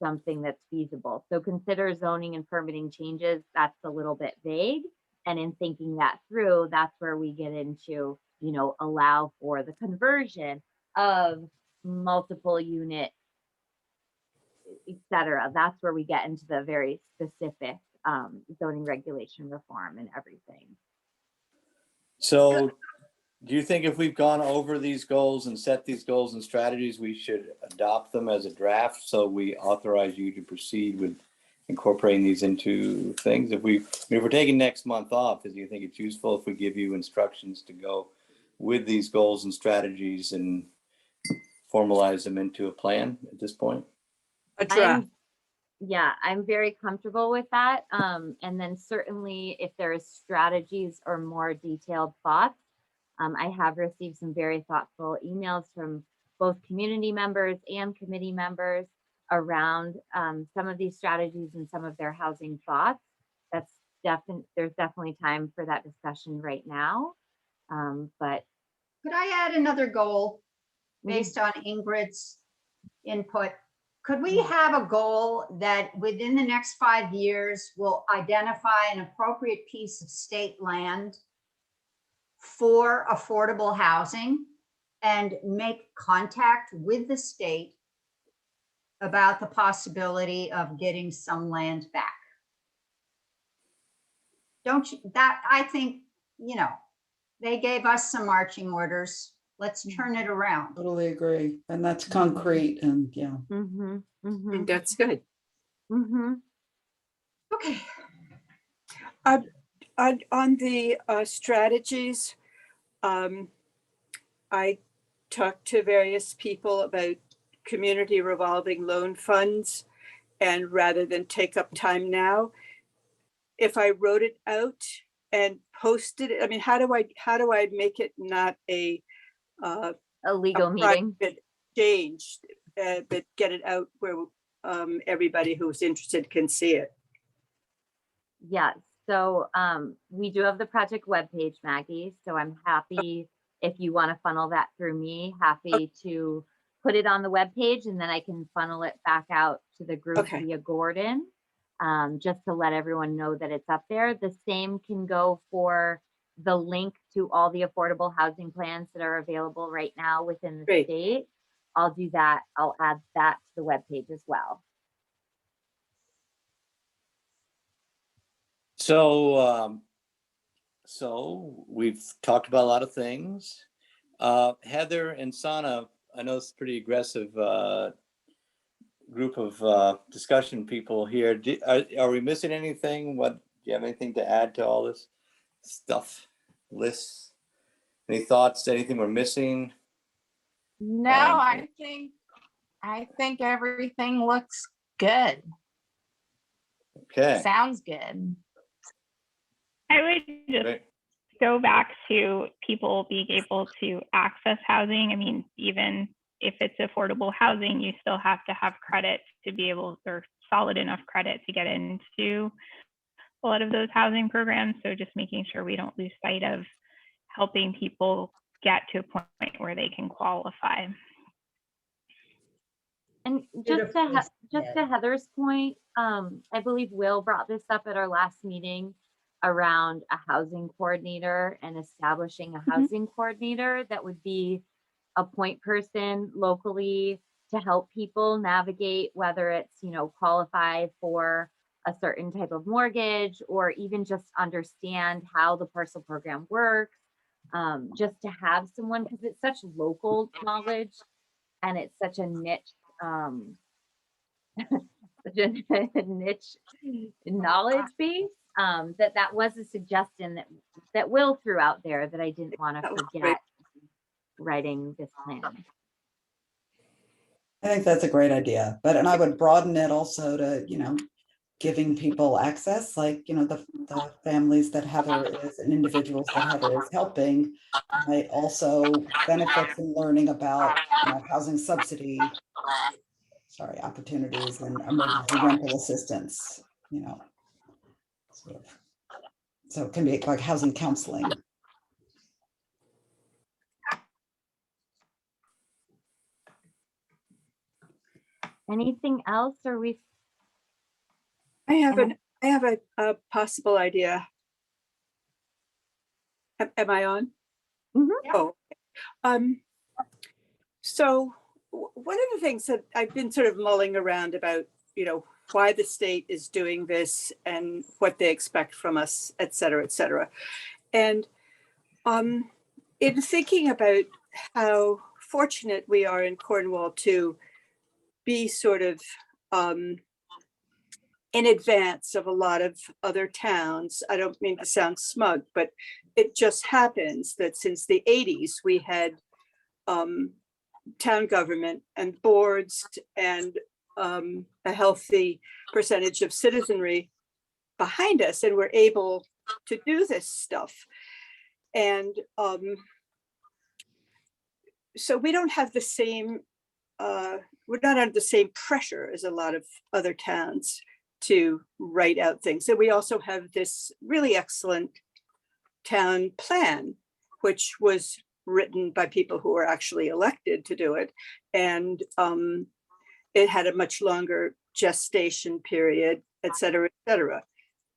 something that's feasible. So consider zoning and permitting changes. That's a little bit vague. And in thinking that through, that's where we get into, you know, allow for the conversion of multiple unit, et cetera. That's where we get into the very specific zoning regulation reform and everything. So do you think if we've gone over these goals and set these goals and strategies, we should adopt them as a draft so we authorize you to proceed with incorporating these into things? If we're taking next month off, do you think it's useful if we give you instructions to go with these goals and strategies and formalize them into a plan at this point? A draft. I'm very comfortable with that. And then certainly if there's strategies or more detailed thoughts, I have received some very thoughtful emails from both community members and committee members around some of these strategies and some of their housing thoughts. That's there's definitely time for that discussion right now. But Could I add another goal Mhm. based on Ingrid's input? Could we have a goal that within the next 5 years, we'll identify an appropriate piece of state land for affordable housing and make contact with the state about the possibility of getting some land back? Don't you, that, I think, you know, they gave us some marching orders. Let's turn it around. Totally agree. And that's concrete and yeah. mm-hmm, I mm-hmm, think that's good. mm-hmm. Okay. On the strategies, I talked to various people about community revolving loan funds, and rather than take up time now, if I wrote it out and posted it, I mean, how do I make it not a Legal meeting. private exchange, but get it out where everybody who's interested can see it? Yes, so we do have the project webpage, Maggie, so I'm happy if you want to funnel that through me, happy to put it on the webpage and then I can funnel it back out to the group Okay. via Gordon, just to let everyone know that it's up there. The same can go for the link to all the affordable housing plans that are available right now within the Great. state. I'll do that. I'll add that to the webpage as well. So, so we've talked about a lot of things. Heather and Sana, I know it's a pretty aggressive group of discussion people here. Are we missing anything? What, do you have anything to add to all this stuff, lists? Any thoughts, anything we're missing? No, I think everything looks good. Okay, Sounds good. I would just great. go back to people being able to access housing. I mean, even if it's affordable housing, you still have to have credit to be able, or solid enough credit to get into a lot of those housing programs. So just making sure we don't lose sight of helping people get to a point where they can qualify. And just Beautifully to said. Heather's point, I believe Will brought this up at our last meeting around a housing coordinator and establishing a housing coordinator that would be a point person locally to help people navigate, whether it's, you know, qualify for a certain type of mortgage or even just understand how the parcel program works. Just to have someone, because it's such local knowledge and it's such a niche such a niche knowledge base, that was a suggestion that Will threw out there that I didn't want to That was great. forget writing this plan. I think that's a great idea, and I would broaden it also to, you know, giving people access, like, you know, the families that Heather is and individuals that Heather is helping might also benefit from learning about, you know, housing subsidy, opportunities and emergency rental assistance, you know, sort of. So it can be like housing counseling. Anything else? Or I have a possible idea. Am I on? Mhm. Oh, so one of the things that I've been sort of mulling around about, you know, why the state is doing this and what they expect from us, et cetera, et cetera. And in thinking about how fortunate we are in Cornwall to be sort of in advance of a lot of other towns. I don't mean to sound smug, but it just happens that since the 80s, we had town government and boards and a healthy percentage of citizenry behind us, and we're able to do this stuff. And so we don't have the same, we're not under the same pressure as a lot of other towns to write out things. And we also have this really excellent town plan, which was written by people who were actually elected to do it. And it had a much longer gestation period, et cetera,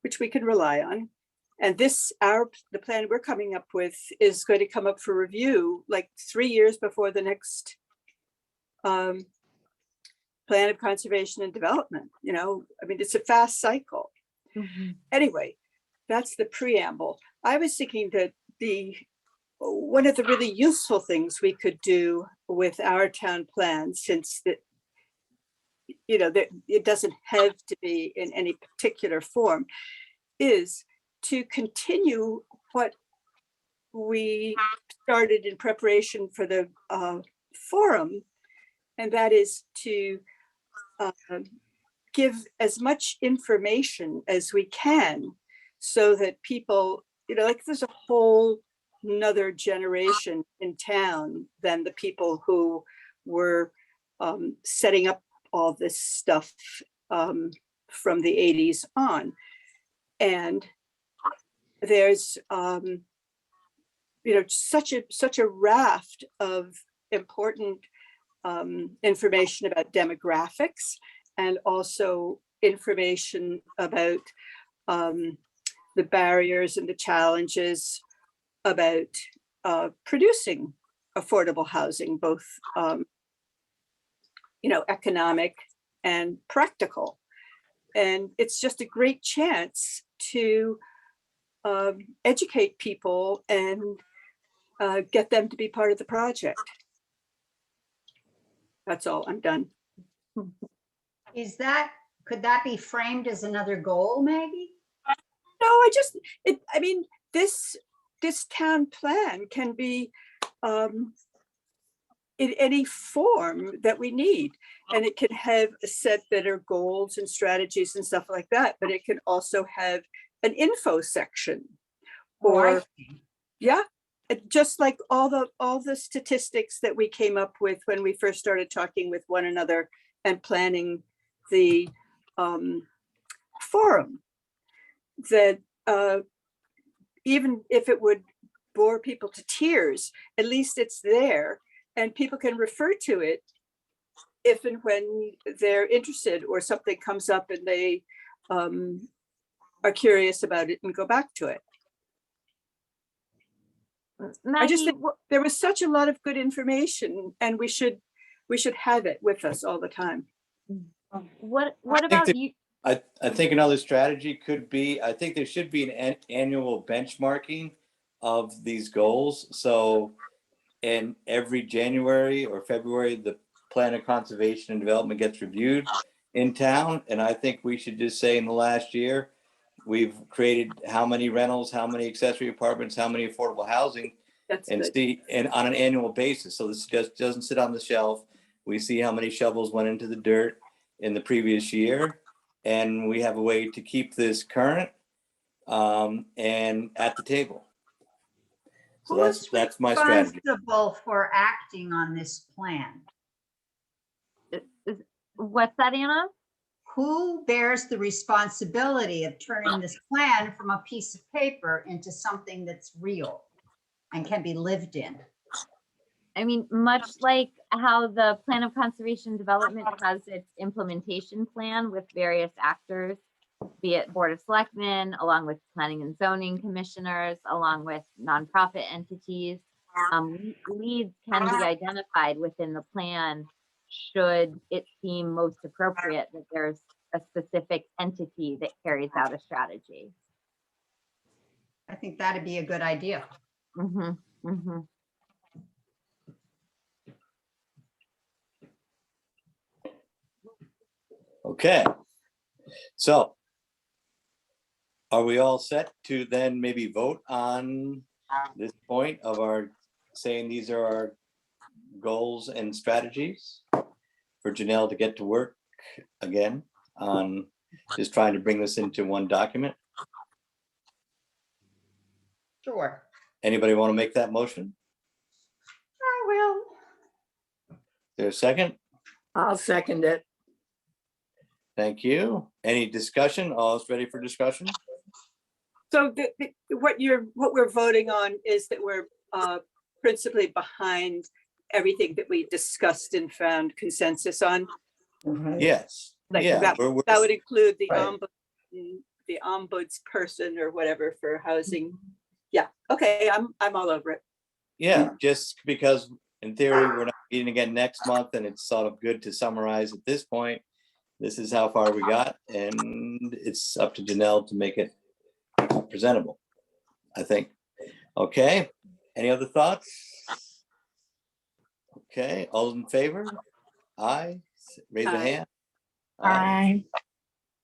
which we could rely on. And the plan we're coming up with is going to come up for review like 3 years before the next plan of conservation and development. You know, I mean, it's a fast cycle. Anyway, that's the preamble. I was thinking that one of the really useful things we could do with our town plan, since that, you know, that it doesn't have to be in any particular form, is to continue what we started in preparation for the forum, and that is to give as much information as we can so that people, you know, like there's a whole another generation in town than the people who were setting up all this stuff from the 80s on. And there's, such a raft of important information about demographics, and also information about the barriers and the challenges about producing affordable housing, both economic and practical. And it's just a great chance to educate people and get them to be part of the project. That's all. I'm done. Could that be framed as another goal, Maggie? No, this town plan can be in any form that we need. And it can have a set that are goals and strategies and stuff like that, but it can also have an info section. Or, yeah, just like all the statistics that we came up with when we first started talking with one another and planning the forum, that even if it would bore people to tears, at least it's there and people can refer to it if and when they're interested or something comes up and they are curious about it and go back to it. Maggie, I just think there was such a lot of good information, and we should have it with us all the time. what about you? I think another strategy could be, I think there should be an annual benchmarking of these goals. So in every January or February, the plan of conservation and development gets reviewed in town. And I think we should just say in the last year, we've created how many rentals, how many accessory apartments, how many affordable housing, That's and good. see, and on an annual basis. So this just doesn't sit on the shelf. We see how many shovels went into the dirt in the previous year. And we have a way to keep this current and at the table. So that's my strategy. Responsible for acting on this plan? What's that, Anna? Who bears the responsibility of turning this plan from a piece of paper into something that's real and can be lived in? I mean, much like how the plan of conservation development has its implementation plan with various actors, be it Board of Selectmen, along with planning and zoning commissioners, along with nonprofit entities. Leads can be identified within the plan should it seem most appropriate that there's a specific entity that carries out a strategy. I think that'd be a good idea. Mm-hmm, mm-hmm. Okay. So are we all set to then maybe vote on this point of our saying these are our goals and strategies for Janelle to get to work again on just trying to bring this into one document? Sure. Anybody want to make that motion? I will. Is there a second? I'll second it. Thank you. Any discussion? All is ready for discussion? So what we're voting on is that we're principally behind everything that we discussed and found consensus on. Right. Yes. Like Yeah. that would include the Right. ombuds person or whatever for housing. Yeah. Okay. I'm all over it. Yeah, just because in theory, we're not meeting again next month, and it's sort of good to summarize at this point. This is how far we got, and it's up to Janelle to make it presentable, I think. Okay, any other thoughts? Okay, all in favor? Aye, raise a Aye. hand. Aye.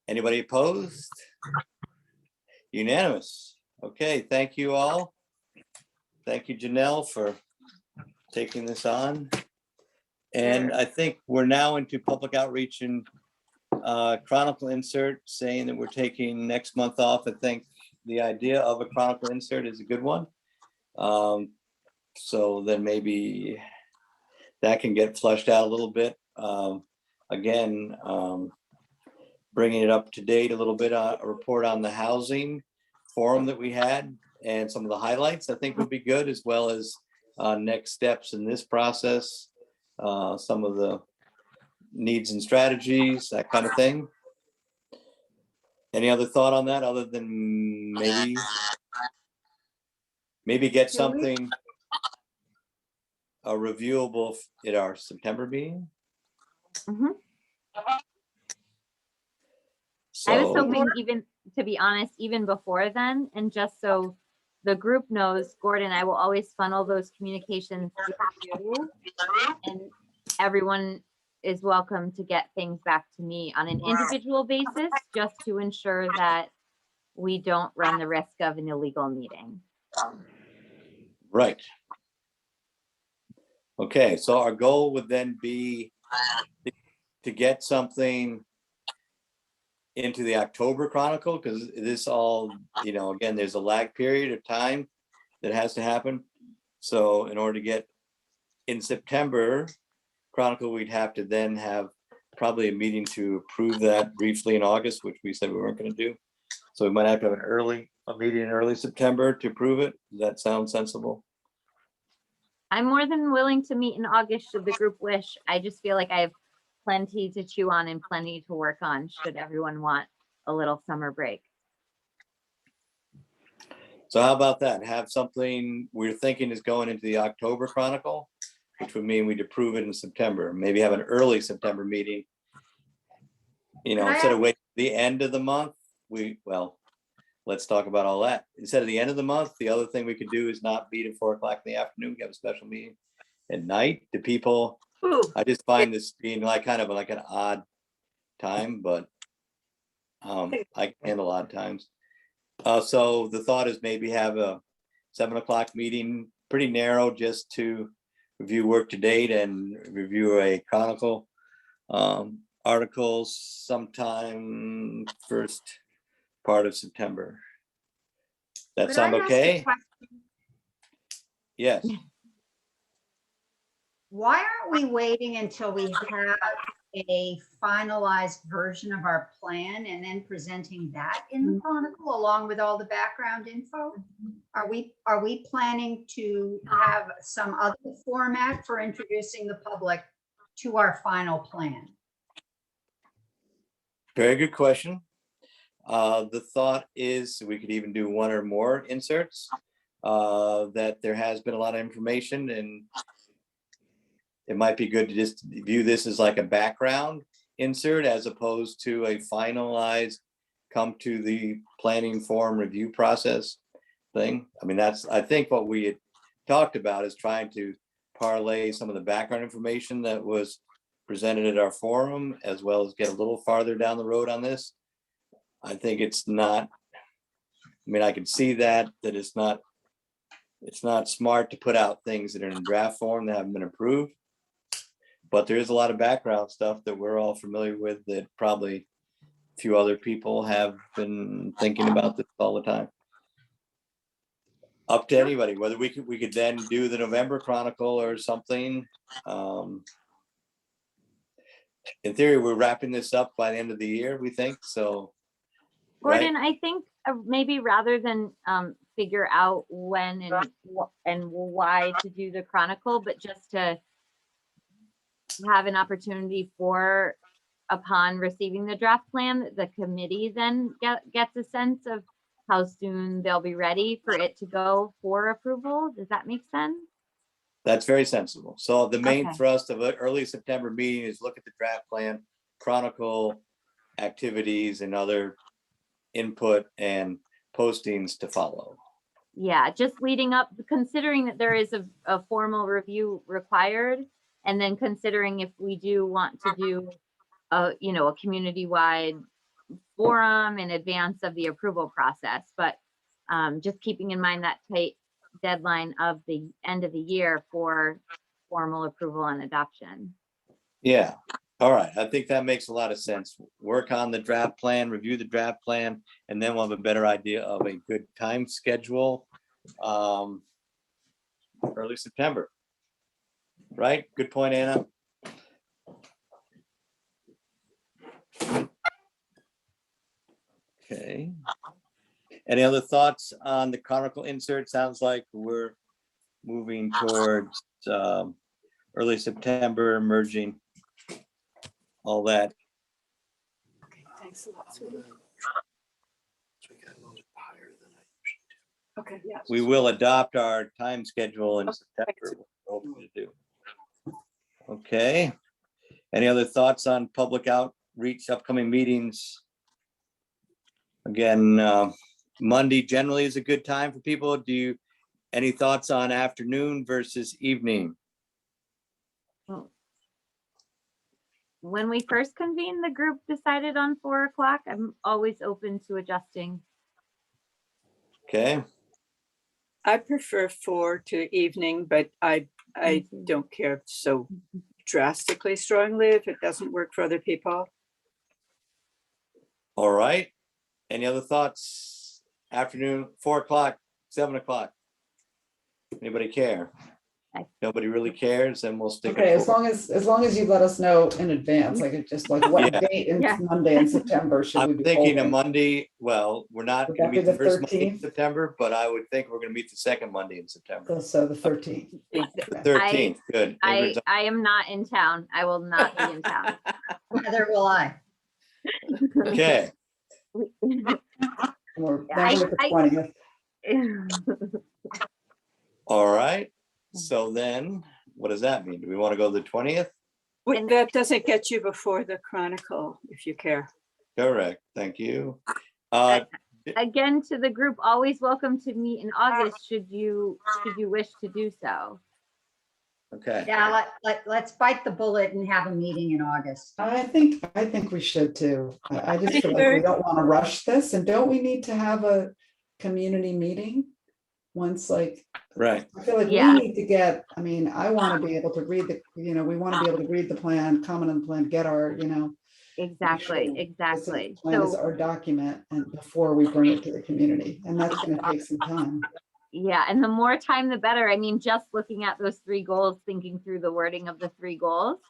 Anybody opposed? Unanimous. Okay, thank you all. Thank you, Janelle, for taking this on. And I think we're now into public outreach and chronicle insert saying that we're taking next month off. I think the idea of a chronicle insert is a good one. So then maybe that can get flushed out a little bit. Again, bringing it up to date a little bit, a report on the housing forum that we had and some of the highlights I think would be good, as well as next steps in this process, some of the needs and strategies, that kind of thing. Any other thought on that other than maybe get something reviewable at our September meeting? Mhm. So, I was hoping, even to be honest, even before then, and just so the group knows, Gordon, I will always funnel those communications to you, and everyone is welcome to get things back to me on an individual basis, just to ensure that we don't run the risk of an illegal meeting. right. Okay, so our goal would then be to get something into the October Chronicle, because this all, again, there's a lag period of time that has to happen. So in order to get in September Chronicle, we'd have to then have probably a meeting to approve that briefly in August, which we said we weren't going to do. So we might have to have a meeting in early September to approve it. Does that sound sensible? I'm more than willing to meet in August should the group wish. I just feel like I have plenty to chew on and plenty to work on should everyone want a little summer break. So how about that? Have something we're thinking is going into the October Chronicle, which would mean we'd approve it in September. Maybe have an early September meeting. Instead of waiting the end of the month, let's talk about all that. Instead of the end of the month, the other thing we could do is not meet at 4 o'clock in the afternoon. We have a special meeting at night. Do people? Ooh. I just find this being kind of like an odd time, but I can handle odd times. So the thought is maybe have a 7 o'clock meeting, pretty narrow, just to review work to date and review a Chronicle articles sometime first part of September. That Could sound I ask a okay? question? Yes. Why aren't we waiting until we have a finalized version of our plan and then presenting that in the Chronicle along with all the background info? Are we planning to have some other format for introducing the public to our final plan? Very good question. The thought is we could even do one or more inserts, that there has been a lot of information, and it might be good to just view this as like a background insert as opposed to a finalized come to the planning forum review process thing. I mean, I think what we had talked about is trying to parlay some of the background information that was presented at our forum, as well as get a little farther down the road on this. I think it's not, I can see that it's not smart to put out things that are in draft form that haven't been approved. But there is a lot of background stuff that we're all familiar with that probably a few other people have been thinking about this all the time. Up to anybody, whether we could then do the November Chronicle or something. In theory, we're wrapping this up by the end of the year, we think, so. Gordon, right? I think maybe rather than figure out when and why to do the Chronicle, but just to have an opportunity for, upon receiving the draft plan, the committee then gets a sense of how soon they'll be ready for it to go for approval. Does that make sense? That's very sensible. So the main Okay. thrust of an early September meeting is look at the draft plan, Chronicle activities and other input and postings to follow. Yeah, just leading up, considering that there is a formal review required, and then considering if we do want to do a community-wide forum in advance of the approval process, but just keeping in mind that tight deadline of the end of the year for formal approval and adoption. Yeah. All right. I think that makes a lot of sense. Work on the draft plan, review the draft plan, and then we'll have a better idea of a good time schedule. Early September. Right? Good point, Anna. Okay. Any other thoughts on the chronicle insert? Sounds like we're moving towards early September, merging all that. Thanks a lot, sweetie. Okay, yeah. We will adopt our time schedule in September. We're hoping to do. Okay. Any other thoughts on public outreach, upcoming meetings? Again, Monday generally is a good time for people. Any thoughts on afternoon versus evening? When we first convened, the group decided on 4 o'clock. I'm always open to adjusting. Okay, I prefer 4 to evening, but I don't care so drastically strongly if it doesn't work for other people. all right. Any other thoughts? Afternoon, 4 o'clock, 7 o'clock? Anybody care? Nobody really cares, then we'll stick. Okay, at as 4. long as you let us know in advance, like it just like what Yeah. date in Yeah. Monday in September should we I'm be thinking a holding? Monday, well, we're not Would gonna that be meet the the first Monday in 13th? September, but I would think we're gonna meet the second Monday in September. So the 13th. 13th, good. I am not in town. I will not be in town. Neither will I. Okay, Or I- maybe the I- 20th. all right. So then, what does that mean? Do we want to go the 20th? And- That doesn't get you before the Chronicle, if you care. Correct, thank you. Again, to the group, always welcome to meet in August should you wish to do so. Okay, Yeah, let's bite the bullet and have a meeting in August. I think we should too. I just feel like we don't want to rush this, and don't we need to have a community meeting? Once, like, right, I feel like we Yeah. need to get, I mean, I want to be able to read we want to be able to read the plan, comment on the plan, get our, Exactly, This exactly. plan is So, our document, and before we bring it to the community, and that's gonna take some time. yeah, and the more time, the better. I mean, just looking at those 3 goals, thinking through the wording of the 3 goals,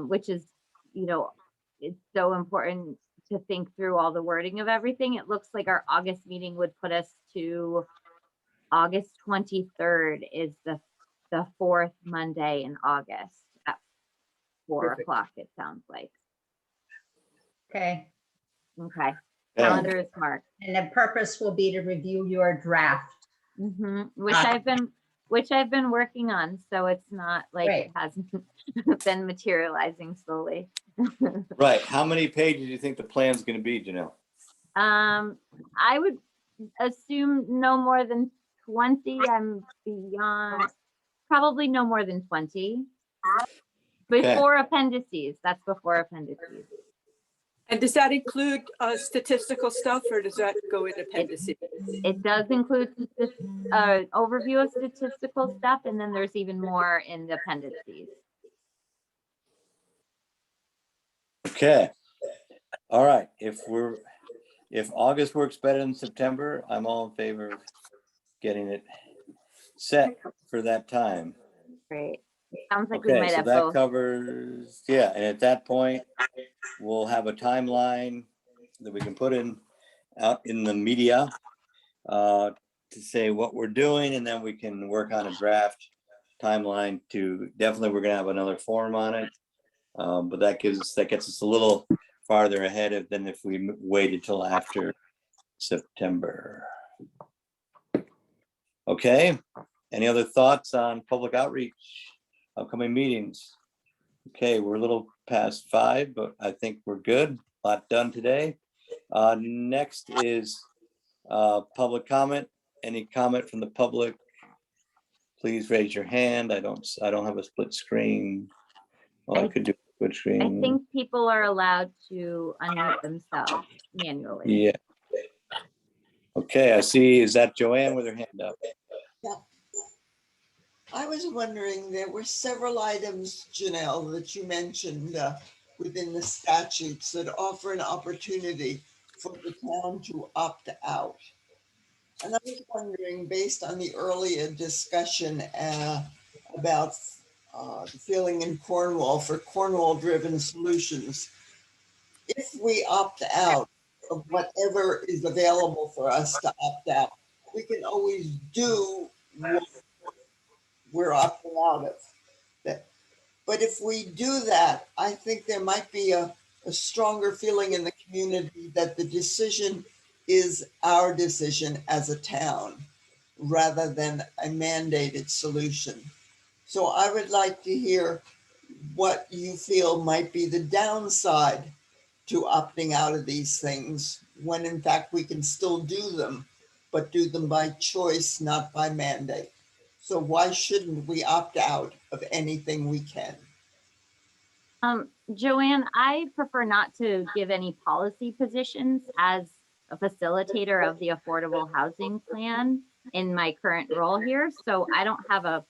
which is, it's so important to think through all the wording of everything. It looks like our August meeting would put us to August 23rd is the 4th Monday in August at 4 Perfect. o'clock, it sounds like. Okay, Okay, okay, calendar is marked. and the purpose will be to review your draft. Which I've been working on, so it's not like Great. it hasn't been materializing slowly. right. How many pages do you think the plan's gonna be, Janelle? I would assume no more than 20. I'm beyond, probably no more than 20. Before appendices, that's before appendices. And does that include statistical stuff, or does that go in appendices? It does include overview of statistical stuff, and then there's even more in the appendices. Okay, all right. If August works better than September, I'm all in favor of getting it set for that time. Great. Sounds like we Okay, might so have that both. covers, yeah, and at that point, we'll have a timeline that we can put out in the media to say what we're doing, and then we can work on a draft timeline definitely we're gonna have another forum on it. But that gets us a little farther ahead than if we waited till after September. Okay, any other thoughts on public outreach, upcoming meetings? Okay, we're a little past 5, but I think we're good. A lot done today. Next is public comment. Any comment from the public? Please raise your hand. I don't have a split screen. Well, I could do a split I screen. think people are allowed to unmute themselves manually. Yeah. Okay, I see. Is that Joanne with her hand up? I was wondering, there were several items, Janelle, that you mentioned within the statutes that offer an opportunity for the town to opt out. And I was wondering, based on the earlier discussion about the feeling in Cornwall for Cornwall-driven solutions, if we opt out, of whatever is available for us to opt out. We can always do what we're opting out of. But if we do that, I think there might be a stronger feeling in the community that the decision is our decision as a town rather than a mandated solution. So I would like to hear what you feel might be the downside to opting out of these things when in fact we can still do them, but do them by choice, not by mandate. So why shouldn't we opt out of anything we can? Joanne, I prefer not to give any policy positions as a facilitator of the affordable housing plan in my current role here. So I don't have a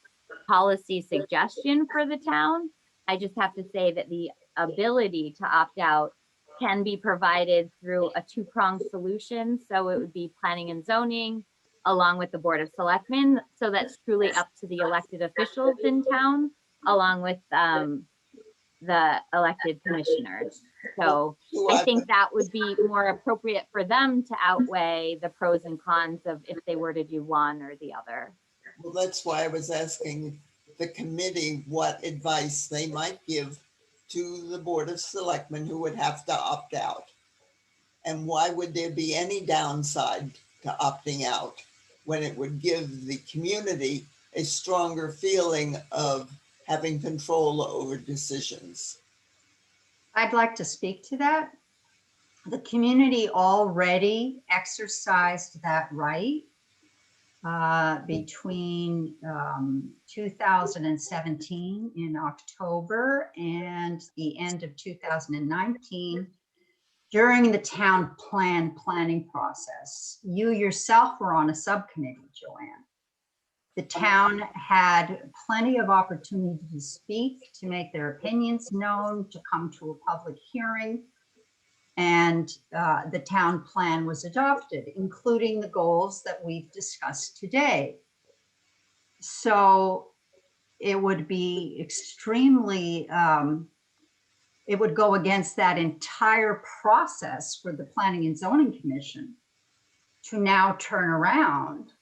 policy suggestion for the town. I just have to say that the ability to opt out can be provided through a two-pronged solution. So it would be planning and zoning along with the Board of Selectmen. So that's truly up to the elected officials in town, along with the elected commissioners. So I think that would be more appropriate for them to outweigh the pros and cons of if they were to do one or the other. Well, that's why I was asking the committee what advice they might give to the Board of Selectmen who would have to opt out. And why would there be any downside to opting out when it would give the community a stronger feeling of having control over decisions? I'd like to speak to that. The community already exercised that right between 2017 in October and the end of 2019 during the town planning process. You yourself were on a subcommittee, Joanne. The town had plenty of opportunity to speak, to make their opinions known, to come to a public hearing. And the town plan was adopted, including the goals that we've discussed today. So it would be extremely, it would go against that entire process for the Planning and Zoning Commission to now turn around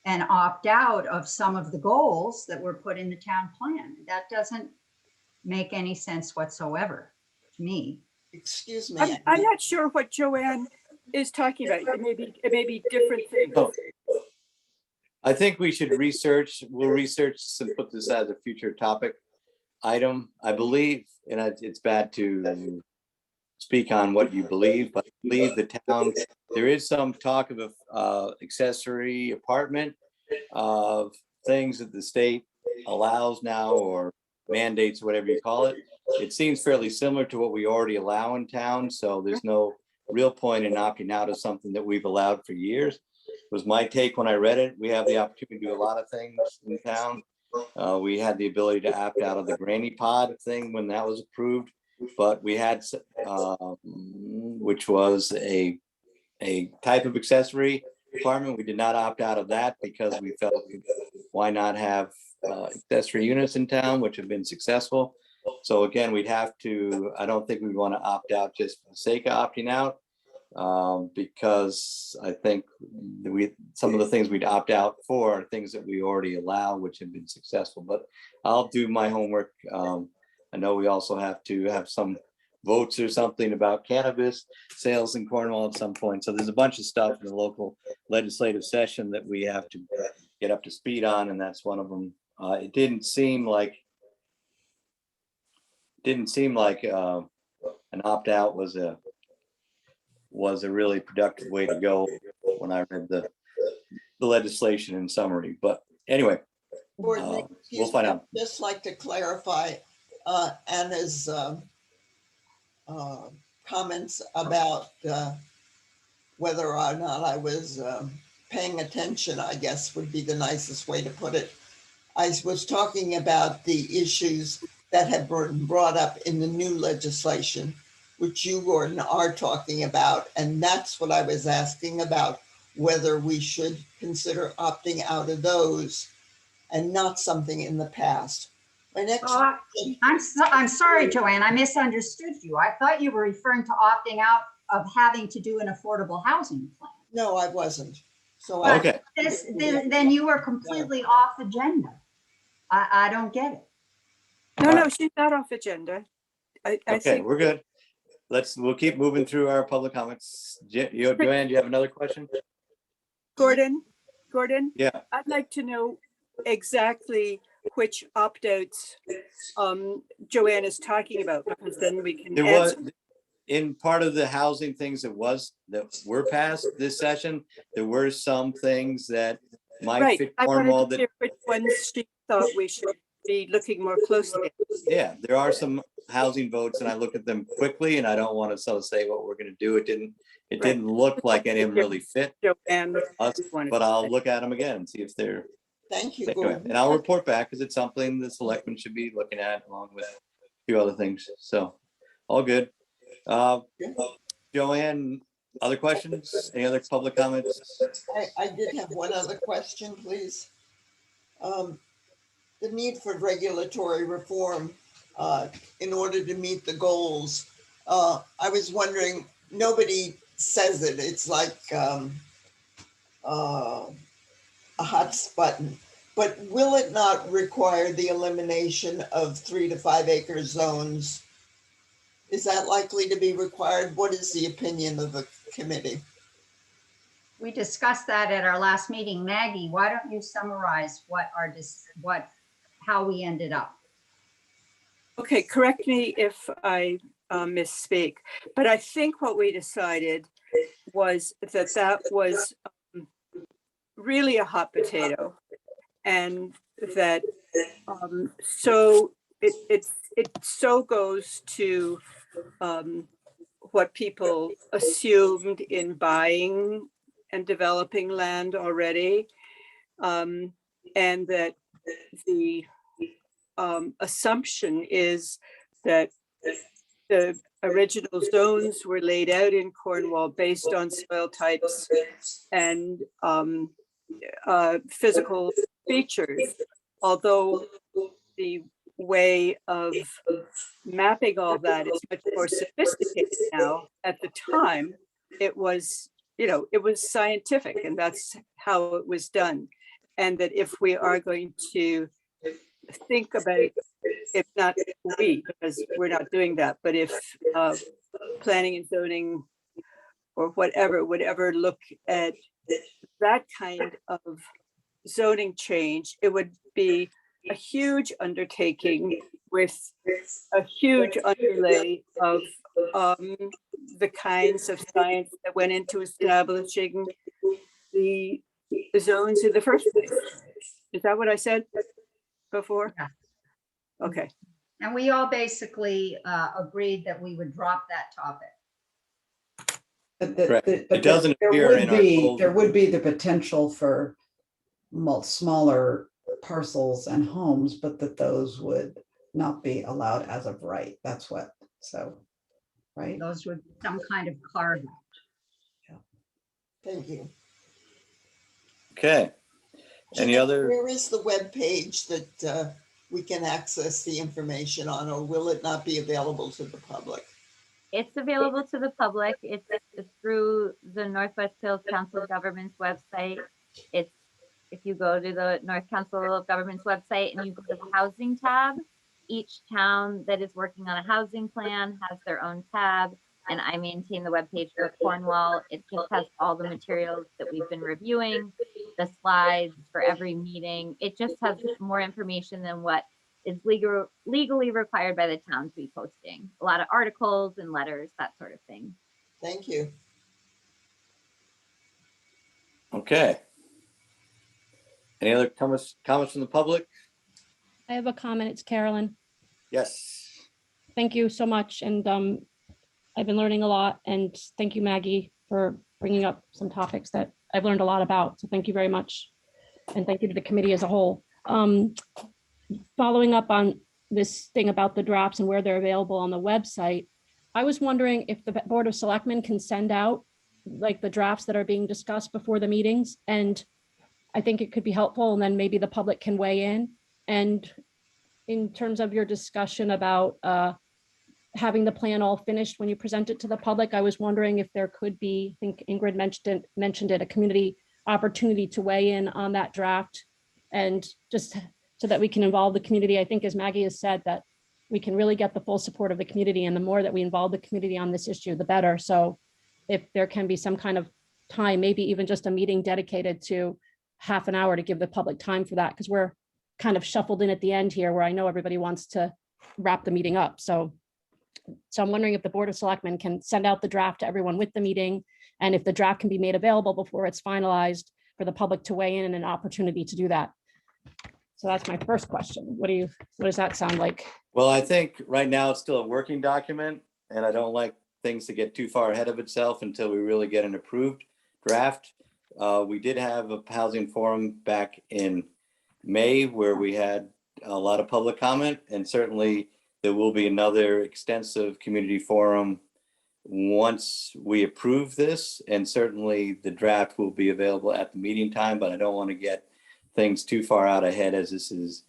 and opt out of some of the goals that were put in the town plan. That doesn't make any sense whatsoever to me. Excuse me. I'm not sure what Joanne is talking about. It may be different things. Oh, I think we should research, we'll research and put this as a future topic item. I believe, and it's bad to speak on what you believe, but I believe the town, there is some talk of a accessory apartment of things that the state allows now or mandates, whatever you call it. It seems fairly similar to what we already allow in town. So there's no real point in opting out of something that we've allowed for years. Was my take when I read it. We have the opportunity to do a lot of things in town. We had the ability to opt out of the granny pod thing when that was approved, but we had, which was a type of accessory apartment. We did not opt out of that because we felt, why not have accessory units in town, which have been successful. So again, we'd have to, I don't think we want to opt out just for the sake of opting out. Because I think some of the things we'd opt out for are things that we already allow, which have been successful, but I'll do my homework. I know we also have to have some votes or something about cannabis sales in Cornwall at some point. So there's a bunch of stuff in the local legislative session that we have to get up to speed on, and that's one of them. It didn't seem like an opt-out was a really productive way to go when I read the legislation in summary. But anyway, we'll find out. I'd just like to clarify Anna's comments about whether or not I was paying attention, I guess would be the nicest way to put it. I was talking about the issues that have been brought up in the new legislation, which you, Gordon, are talking about. And that's what I was asking about, whether we should consider opting out of those and not something in the past. My next I'm sorry, Joanne, I misunderstood you. I thought you were referring to opting out of having to do an affordable housing plan. No, I wasn't. So But Okay. then you are completely off agenda. I don't get it. No, All no, right. she's not off agenda. I Okay, think, we're good. We'll keep moving through our public comments. Joanne, do you have another question? Gordon, Yeah, I'd like to know exactly which opt-outs Joanne is talking about, because then we can there was, answer. in part of the housing things that were passed this session, there were some things that might Right, fit I Cornwall wanted to that, hear which ones she thought we should be looking more closely at. yeah, there are some housing votes and I looked at them quickly and I don't want to sort of say what we're gonna do. It didn't look like any of them really fit Joanne us, wanted but to I'll say. look at them again and see if they're, thank you, anyway, Gordon. and I'll report back because it's something the selectmen should be looking at along with a few other things. So, all good. Joanne, other questions? Any other public comments? I did have one other question, please. The need for regulatory reform in order to meet the goals. I was wondering, nobody says it. It's like a hot button. But will it not require the elimination of 3 to 5 acre zones? Is that likely to be required? What is the opinion of the committee? We discussed that at our last meeting. Maggie, why don't you summarize how we ended up? Okay, correct me if I misspeak, but I think what we decided was that was really a hot potato, and that so it so goes to what people assumed in buying and developing land already, and that the assumption is that the original zones were laid out in Cornwall based on soil types and physical features, although the way of mapping all that is much more sophisticated now. At the time, it was, it was scientific, and that's how it was done. And that if we are going to think about, if not we, because we're not doing that, but if planning and zoning or whatever would ever look at that kind of zoning change, it would be a huge undertaking with a huge underlay of the kinds of science that went into establishing the zones in the first place. Is that what I said before? Yeah. Okay. And we all basically agreed that we would drop that topic. Correct. It doesn't appear in our goals. There would be the potential for smaller parcels and homes, but that those would not be allowed as of right. That's what, right? Those would some kind of carve out. Thank you. Okay. Any other? Where is the web page that we can access the information on, or will it not be available to the public? It's available to the public. It's through the Northwest Hills Council of Governments website. It's, if you go to the North Council of Governments website and you go to the housing tab, each town that is working on a housing plan has their own tab. And I maintain the webpage for Cornwall. It just has all the materials that we've been reviewing, the slides for every meeting. It just has more information than what is legally required by the town to be posting. A lot of articles and letters, that sort of thing. Thank you. Okay. Any other comments from the public? I have a comment. It's Carolyn. Yes. Thank you so much. And I've been learning a lot. And thank you, Maggie, for bringing up some topics that I've learned a lot about. So thank you very much. And thank you to the committee as a whole. Following up on this thing about the drops and where they're available on the website, I was wondering if the Board of Selectmen can send out like the drafts that are being discussed before the meetings. And I think it could be helpful, and then maybe the public can weigh in. And in terms of your discussion about having the plan all finished when you present it to the public. I was wondering if there could be, I think Ingrid mentioned it, a community opportunity to weigh in on that draft, and just so that we can involve the community. I think, as Maggie has said, that we can really get the full support of the community, and the more that we involve the community on this issue, the better. So if there can be some kind of time, maybe even just a meeting dedicated to half an hour to give the public time for that, because we're kind of shuffled in at the end here where I know everybody wants to wrap the meeting up. So I'm wondering if the Board of Selectmen can send out the draft to everyone with the meeting, and if the draft can be made available before it's finalized for the public to weigh in and an opportunity to do that. So that's my first question. What does that sound like? Well, I think right now it's still a working document, and I don't like things to get too far ahead of itself until we really get an approved draft. We did have a housing forum back in May where we had a lot of public comment, and certainly there will be another extensive community forum once we approve this, and certainly the draft will be available at the meeting time, but I don't want to get things too far out ahead as this is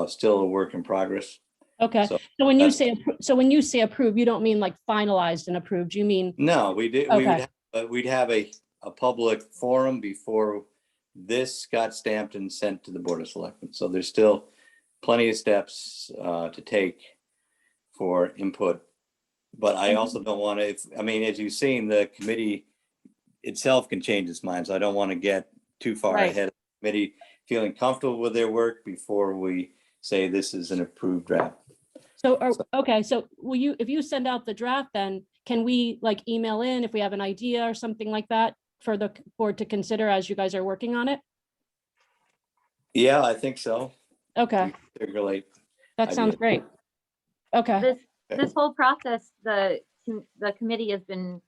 still a work in progress. Okay, So so when you that's- when you say approved, you don't mean like finalized and approved, you mean, No, we did, Okay. we'd have a public forum before this got stamped and sent to the Board of Selectmen. So there's still plenty of steps to take for input. But I also don't want to, I mean, as you've seen, the committee itself can change its mind. So I don't want to get too far Right. ahead of the committee feeling comfortable with their work before we say this is an approved draft. so, okay, so will you, if you send out the draft, then can we like email in if we have an idea or something like that for the board to consider as you guys are working on it? Yeah, I think so. Okay, Circulate. that sounds idea. great. Okay, This whole process, the committee has been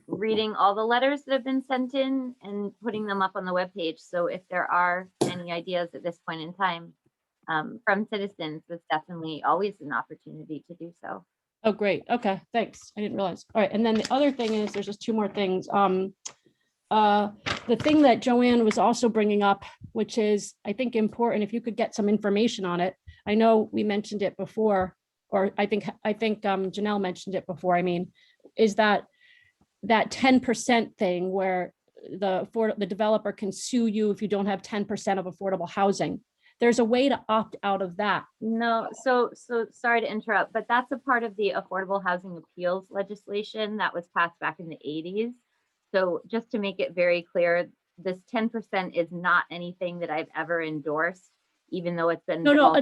reading all the letters that have been sent in and putting them up on the webpage. So if there are any ideas at this point in time from citizens, it's definitely always an opportunity to do so. oh, great, okay, thanks, I didn't realize. All right, and then the other thing is, there's just two more things. The thing that Joanne was also bringing up, which is, I think, important, if you could get some information on it. I know we mentioned it before, or I think Janelle mentioned it before, I mean, is that 10% thing where the developer can sue you if you don't have 10% of affordable housing. There's a way to opt out of that. No, so sorry to interrupt, but that's a part of the affordable housing appeals legislation that was passed back in the 80s. So just to make it very clear, this 10% is not anything that I've ever endorsed, even though it's been. No, no,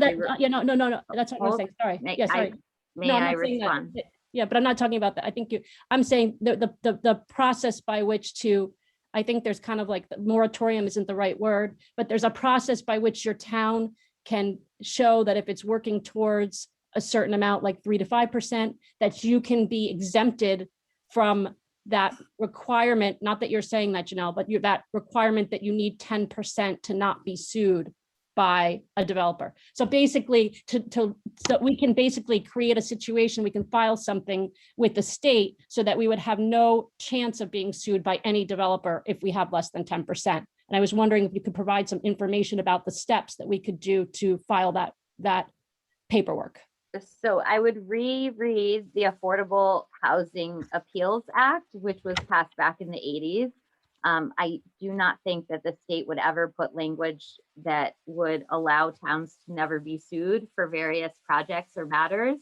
that's what I'm saying, sorry. May Yeah, sorry. May No, I'm I not saying that. respond? Yeah, but I'm not talking about that. I think I'm saying the process by which to, I think there's kind of like, the moratorium isn't the right word, but there's a process by which your town can show that if it's working towards a certain amount, like 3 to 5%, that you can be exempted from that requirement. Not that you're saying that, Janelle, but that requirement that you need 10% to not be sued by a developer. So basically, so we can basically create a situation, we can file something with the state so that we would have no chance of being sued by any developer if we have less than 10%. And I was wondering if you could provide some information about the steps that we could do to file that paperwork. So I would reread the Affordable Housing Appeals Act, which was passed back in the 80s. I do not think that the state would ever put language that would allow towns to never be sued for various projects or matters.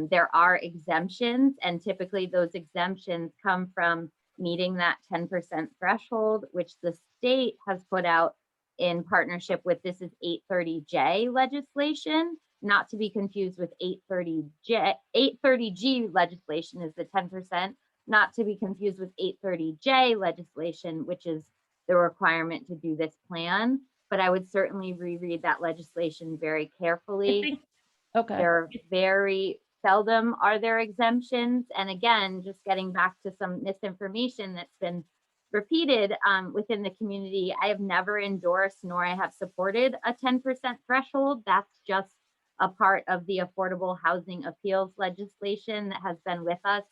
There are exemptions, and typically those exemptions come from meeting that 10% threshold, which the state has put out in partnership with, this is 830J legislation, not to be confused with 830J. 830G legislation is the 10%. Not to be confused with 830J legislation, which is the requirement to do this plan. But I would certainly reread that legislation very carefully. Okay. There are very seldom are there exemptions. And again, just getting back to some misinformation that's been repeated within the community, I have never endorsed nor I have supported a 10% threshold. That's just a part of the affordable housing appeals legislation that has been with us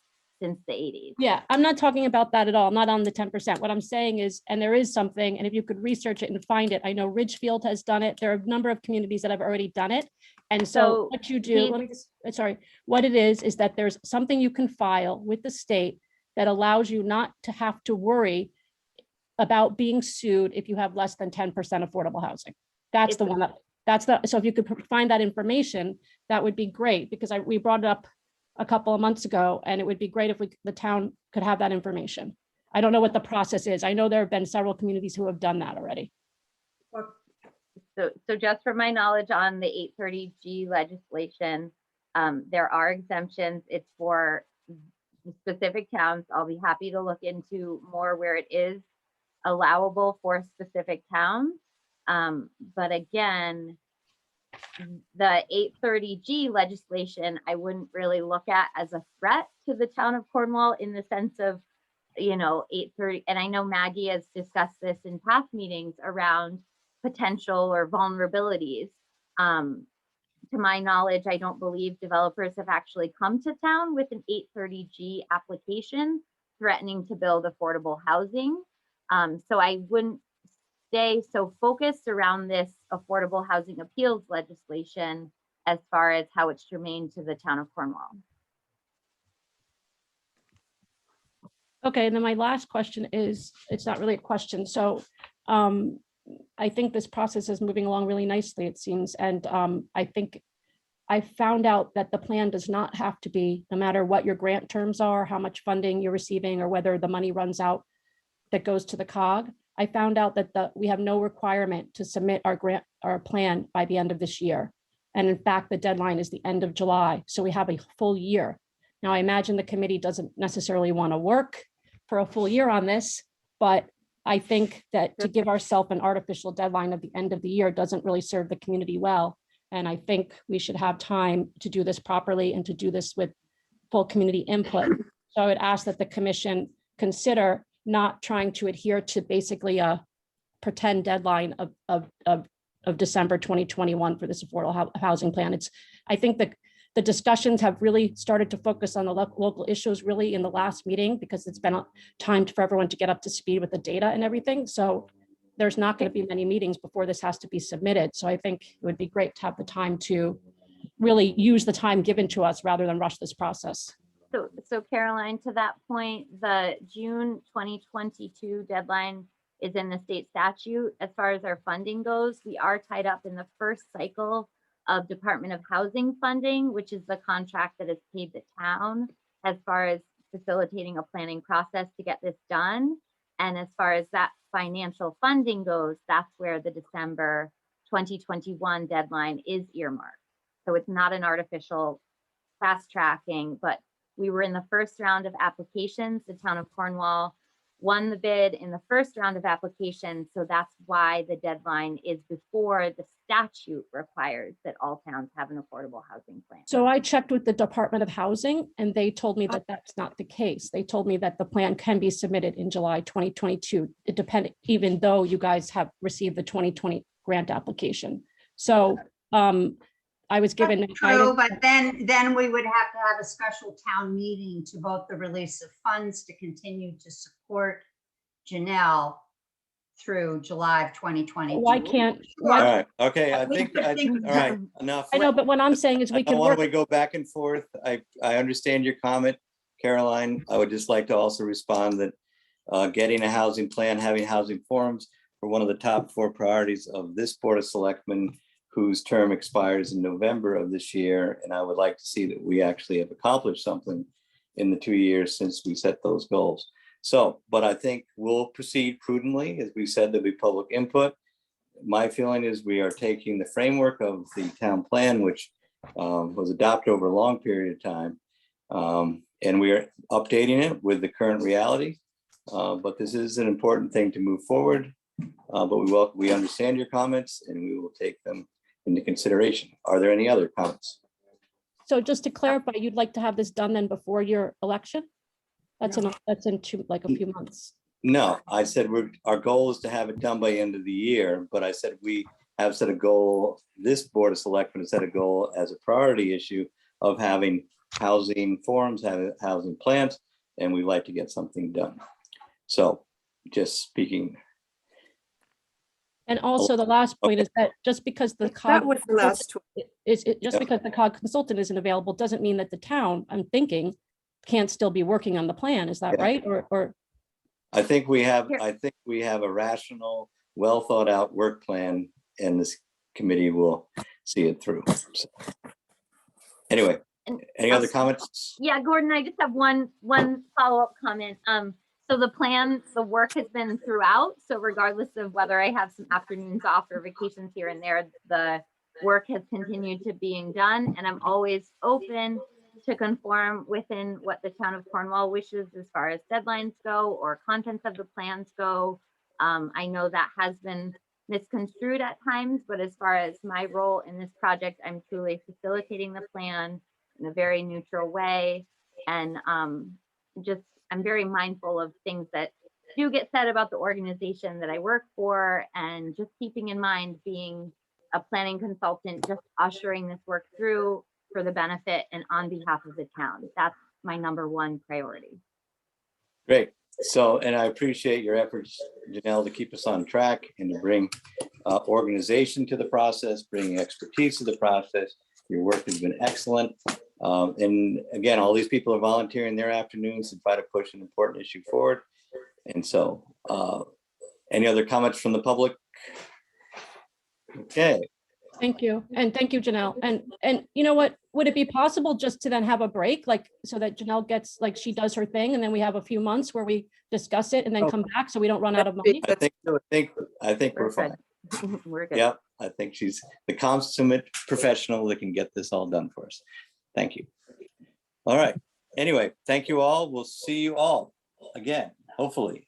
since the 80s. Yeah, I'm not talking about that at all. I'm not on the 10%. What I'm saying is, and there is something, and if you could research it and find it, I know Ridgefield has done it. There are a number of communities that have already done it. And So so what you do, these- let me just, sorry, what it is that there's something you can file with the state that allows you not to have to worry about being sued if you have less than 10% affordable housing. That's the It's- one so if you could find that information, that would be great, because we brought it up a couple of months ago, and it would be great if the town could have that information. I don't know what the process is. I know there have been several communities who have done that already. So just for my knowledge on the 830G legislation, there are exemptions. It's for specific towns. I'll be happy to look into more where it is allowable for specific towns. But again, the 830G legislation, I wouldn't really look at as a threat to the town of Cornwall in the sense of, 830, and I know Maggie has discussed this in past meetings around potential or vulnerabilities. To my knowledge, I don't believe developers have actually come to town with an 830G application threatening to build affordable housing. So I wouldn't stay so focused around this affordable housing appeals legislation as far as how it's germane to the town of Cornwall. Okay, and then my last question is, it's not really a question. So I think this process is moving along really nicely, it seems. And I think I found out that the plan does not have to be, no matter what your grant terms are, how much funding you're receiving, or whether the money runs out that goes to the COG. I found out that we have no requirement to submit our plan by the end of this year. And in fact, the deadline is the end of July. So we have a full year. Now, I imagine the committee doesn't necessarily want to work for a full year on this, but I think that to give ourselves an artificial deadline of the end of the year doesn't really serve the community well. And I think we should have time to do this properly and to do this with full community input. So I would ask that the commission consider not trying to adhere to basically a pretend deadline of December 2021 for this affordable housing plan. I think that the discussions have really started to focus on the local issues really in the last meeting, because it's been time for everyone to get up to speed with the data and everything. So there's not going to be many meetings before this has to be submitted. So I think it would be great to have the time to really use the time given to us rather than rush this process. So Caroline, to that point, the June 2022 deadline is in the state statute. As far as our funding goes, we are tied up in the first cycle of Department of Housing funding, which is the contract that has paid the town as far as facilitating a planning process to get this done. And as far as that financial funding goes, that's where the December 2021 deadline is earmarked. So it's not an artificial fast tracking, but we were in the first round of applications. The town of Cornwall won the bid in the first round of applications. So that's why the deadline is before the statute requires that all towns have an affordable housing plan. So I checked with the Department of Housing and they told me that that's not the case. They told me that the plan can be submitted in July 2022. It depended, even though you guys have received the 2020 grant application. So I was given. That's true, but then we would have to have a special town meeting to vote the release of funds to continue to support Janelle through July of 2022. Why can't? All right, okay, I We think, could think- all right, enough. I know, but what I'm saying is we could Why don't work. we go back and forth? I understand your comment, Caroline. I would just like to also respond that getting a housing plan, having housing forums are one of the top 4 priorities of this Board of Selectmen, whose term expires in November of this year. And I would like to see that we actually have accomplished something in the 2 years since we set those goals. So, but I think we'll proceed prudently. As we said, there'll be public input. My feeling is we are taking the framework of the town plan, which was adopted over a long period of time, and we are updating it with the current reality. But this is an important thing to move forward. But we understand your comments and we will take them into consideration. Are there any other comments? So just to clarify, you'd like to have this done then before your election? That's in a few months. No, I said our goal is to have it done by the end of the year, but I said we have set a goal, this Board of Selectmen has set a goal as a priority issue of having housing forums, having housing plans, and we'd like to get something done. So just speaking. And also the last point is that just because the That COG was the last one. just because the COG consultant isn't available, doesn't mean that the town, I'm thinking, can't still be working on the plan. Is that Yeah. right? Or I think we have Here. a rational, well thought out work plan, and this committee will see it through. So, anyway, And, any other comments? Yeah, Gordon, I just have one follow-up comment. So the work has been throughout. So regardless of whether I have some afternoons off or vacations here and there, the work has continued to being done, and I'm always open to conform within what the town of Cornwall wishes as far as deadlines go or contents of the plans go. I know that has been misconstrued at times, but as far as my role in this project, I'm truly facilitating the plan in a very neutral way. And I'm very mindful of things that do get said about the organization that I work for, and just keeping in mind being a planning consultant, just ushering this work through for the benefit and on behalf of the town. That's my number one priority. Great. So, and I appreciate your efforts, Janelle, to keep us on track and to bring organization to the process, bring expertise to the process. Your work has been excellent. And again, all these people are volunteering their afternoons to try to push an important issue forward. And so, any other comments from the public? Okay. thank you. And thank you, Janelle. And you know what, would it be possible just to then have a break, like, so that Janelle gets, like, she does her thing, and then we have a few months where we discuss it and then come back so we don't run out of money? I think we're fine. We're good. Yeah, I think she's the consummate professional that can get this all done for us. Thank you. All right. Anyway, thank you all. We'll see you all again, hopefully.